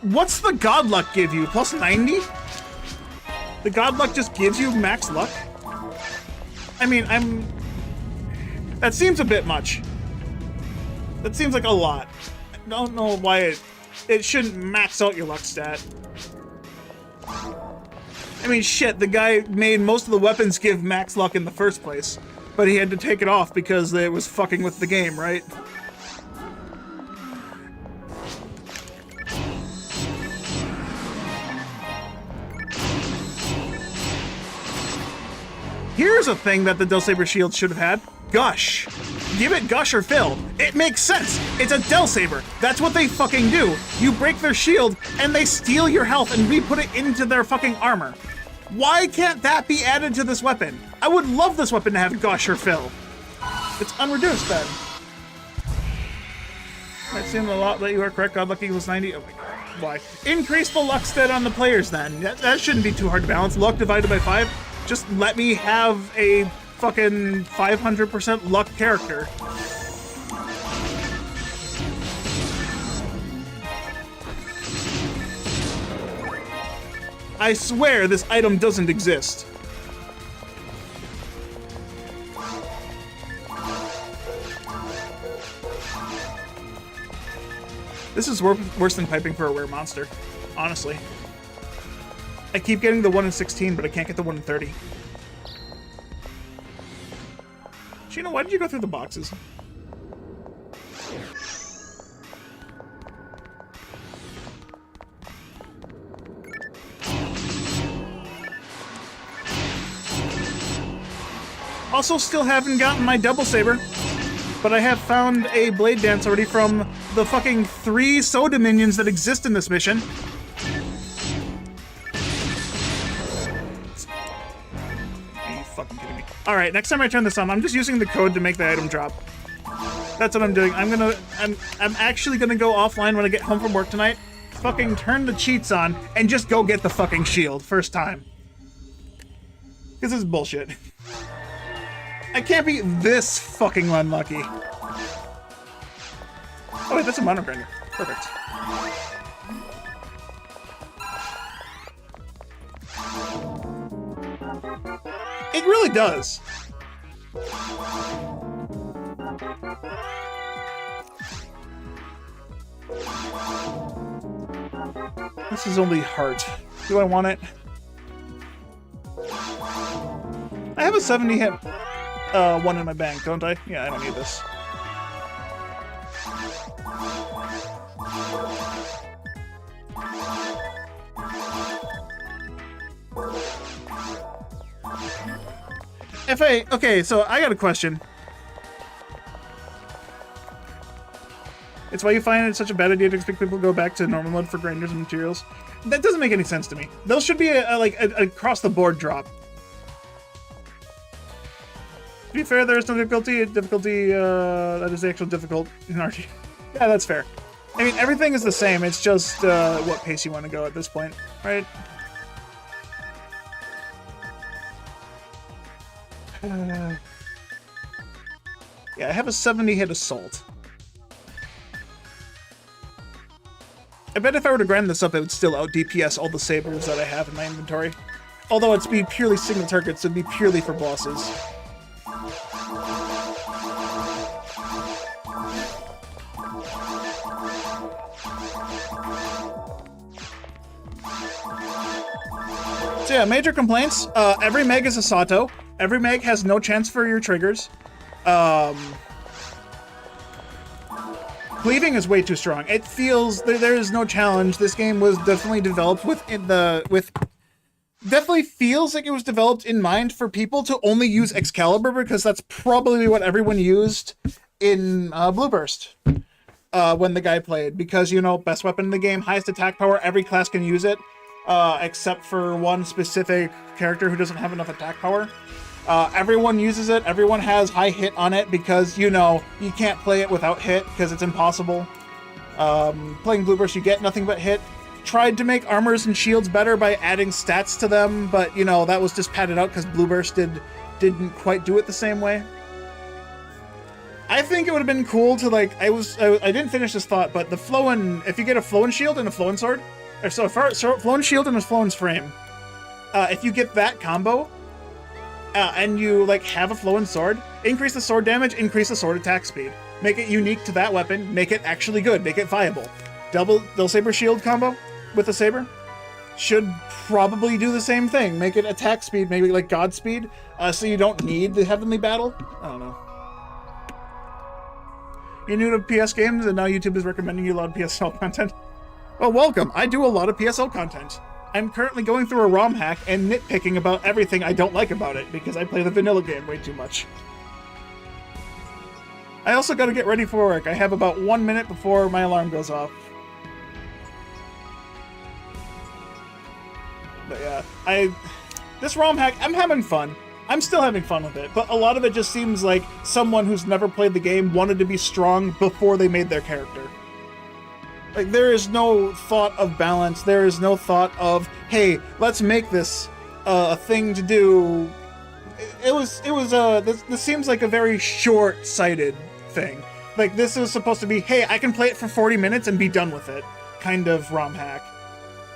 What's the God Luck give you? Plus 90? The God Luck just gives you max luck? I mean, that seems a bit much. That seems like a lot. I don't know why it shouldn't max out your luck stat. I mean, shit, the guy made most of the weapons give max luck in the first place, but he had to take it off because it was fucking with the game, right? Here's a thing that the Del Saber shield should have had. Gush. Give it Gush or Fill. It makes sense. It's a Del Saber. That's what they fucking do. You break their shield and they steal your health and re-put it into their fucking armor. Why can't that be added to this weapon? I would love this weapon to have Gush or Fill. It's unreduced then. I've seen a lot that you are correct. God luck equals 90. Oh my god. Why? Increase the luck stat on the players then. That shouldn't be too hard to balance. Luck divided by 5. Just let me have a fucking 500% luck character. I swear this item doesn't exist. This is worse than piping for a rare monster, honestly. I keep getting the 1 in 16, but I can't get the 1 in 30. Sheena, why did you go through the boxes? Also, still haven't gotten my double saber, but I have found a blade dance already from the fucking 3 soda minions that exist in this mission. Are you fucking kidding me? All right, next time I turn this on, I'm just using the code to make the item drop. That's what I'm doing. I'm actually gonna go offline when I get home from work tonight. Fucking turn the cheats on and just go get the fucking shield first time. This is bullshit. I can't be this fucking unlucky. Oh wait, that's a mono grinder. Perfect. It really does. This is only heart. Do I want it? I have a 70 hit one in my bank, don't I? Yeah, I don't need this. Okay, so I got a question. It's why you find it such a bad idea to expect people to go back to normal mode for grinders and materials. That doesn't make any sense to me. Those should be a across-the-board drop. To be fair, there is no difficulty. That is the actual difficult in RT. Yeah, that's fair. I mean, everything is the same. It's just what pace you want to go at this point, right? Yeah, I have a 70 hit assault. I bet if I were to grind this up, it would still out DPS all the sabers that I have in my inventory. Although it's be purely single targets, it'd be purely for bosses. So yeah, major complaints. Every meg is a Sato. Every meg has no chance for your triggers. Cleaving is way too strong. It feels there is no challenge. This game was definitely developed definitely feels like it was developed in mind for people to only use Excalibur because that's probably what everyone used in Blueburst when the guy played. Because, you know, best weapon in the game, highest attack power, every class can use it, except for one specific character who doesn't have enough attack power. Everyone uses it. Everyone has high hit on it because, you know, you can't play it without hit because it's impossible. Playing Blueburst, you get nothing but hit. Tried to make armors and shields better by adding stats to them, but, you know, that was just padded out because Blueburst didn't quite do it the same way. I think it would have been cool to, like, I didn't finish this thought, but the Flowen, if you get a Flowen shield and a Flowen sword, or so Flowen shield and a Flowen's frame, if you get that combo, and you, like, have a Flowen sword, increase the sword damage, increase the sword attack speed. Make it unique to that weapon, make it actually good, make it viable. Double saber shield combo with the saber should probably do the same thing. Make it attack speed, maybe like God speed, so you don't need the heavenly battle. I don't know. You're new to PS games, and now YouTube is recommending you a lot of PSO content. Well, welcome. I do a lot of PSO content. I'm currently going through a ROM hack and nitpicking about everything I don't like about it because I play the vanilla game way too much. I also gotta get ready for work. I have about 1 minute before my alarm goes off. But yeah, this ROM hack, I'm having fun. I'm still having fun with it, but a lot of it just seems like someone who's never played the game wanted to be strong before they made their character. Like, there is no thought of balance. There is no thought of, hey, let's make this a thing to do. This seems like a very short-sighted thing. Like, this is supposed to be, hey, I can play it for 40 minutes and be done with it, kind of ROM hack.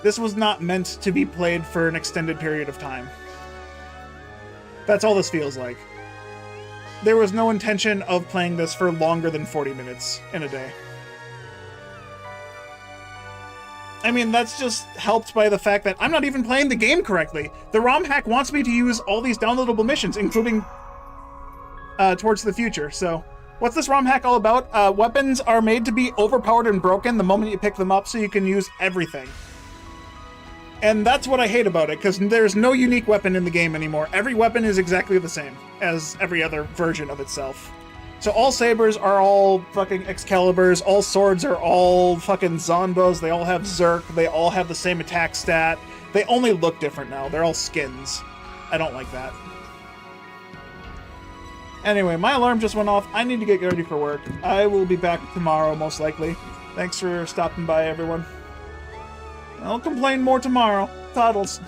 This was not meant to be played for an extended period of time. That's all this feels like. There was no intention of playing this for longer than 40 minutes in a day. I mean, that's just helped by the fact that I'm not even playing the game correctly. The ROM hack wants me to use all these downloadable missions, including Towards the Future. So, what's this ROM hack all about? Weapons are made to be overpowered and broken the moment you pick them up, so you can use everything. And that's what I hate about it, because there's no unique weapon in the game anymore. Every weapon is exactly the same as every other version of itself. So all sabers are all fucking Excaliburs, all swords are all fucking Zonbos, they all have Zerk, they all have the same attack stat. They only look different now, they're all skins. I don't like that. Anyway, my alarm just went off, I need to get ready for work. I will be back tomorrow, most likely. Thanks for stopping by, everyone. I'll complain more tomorrow. Toddles.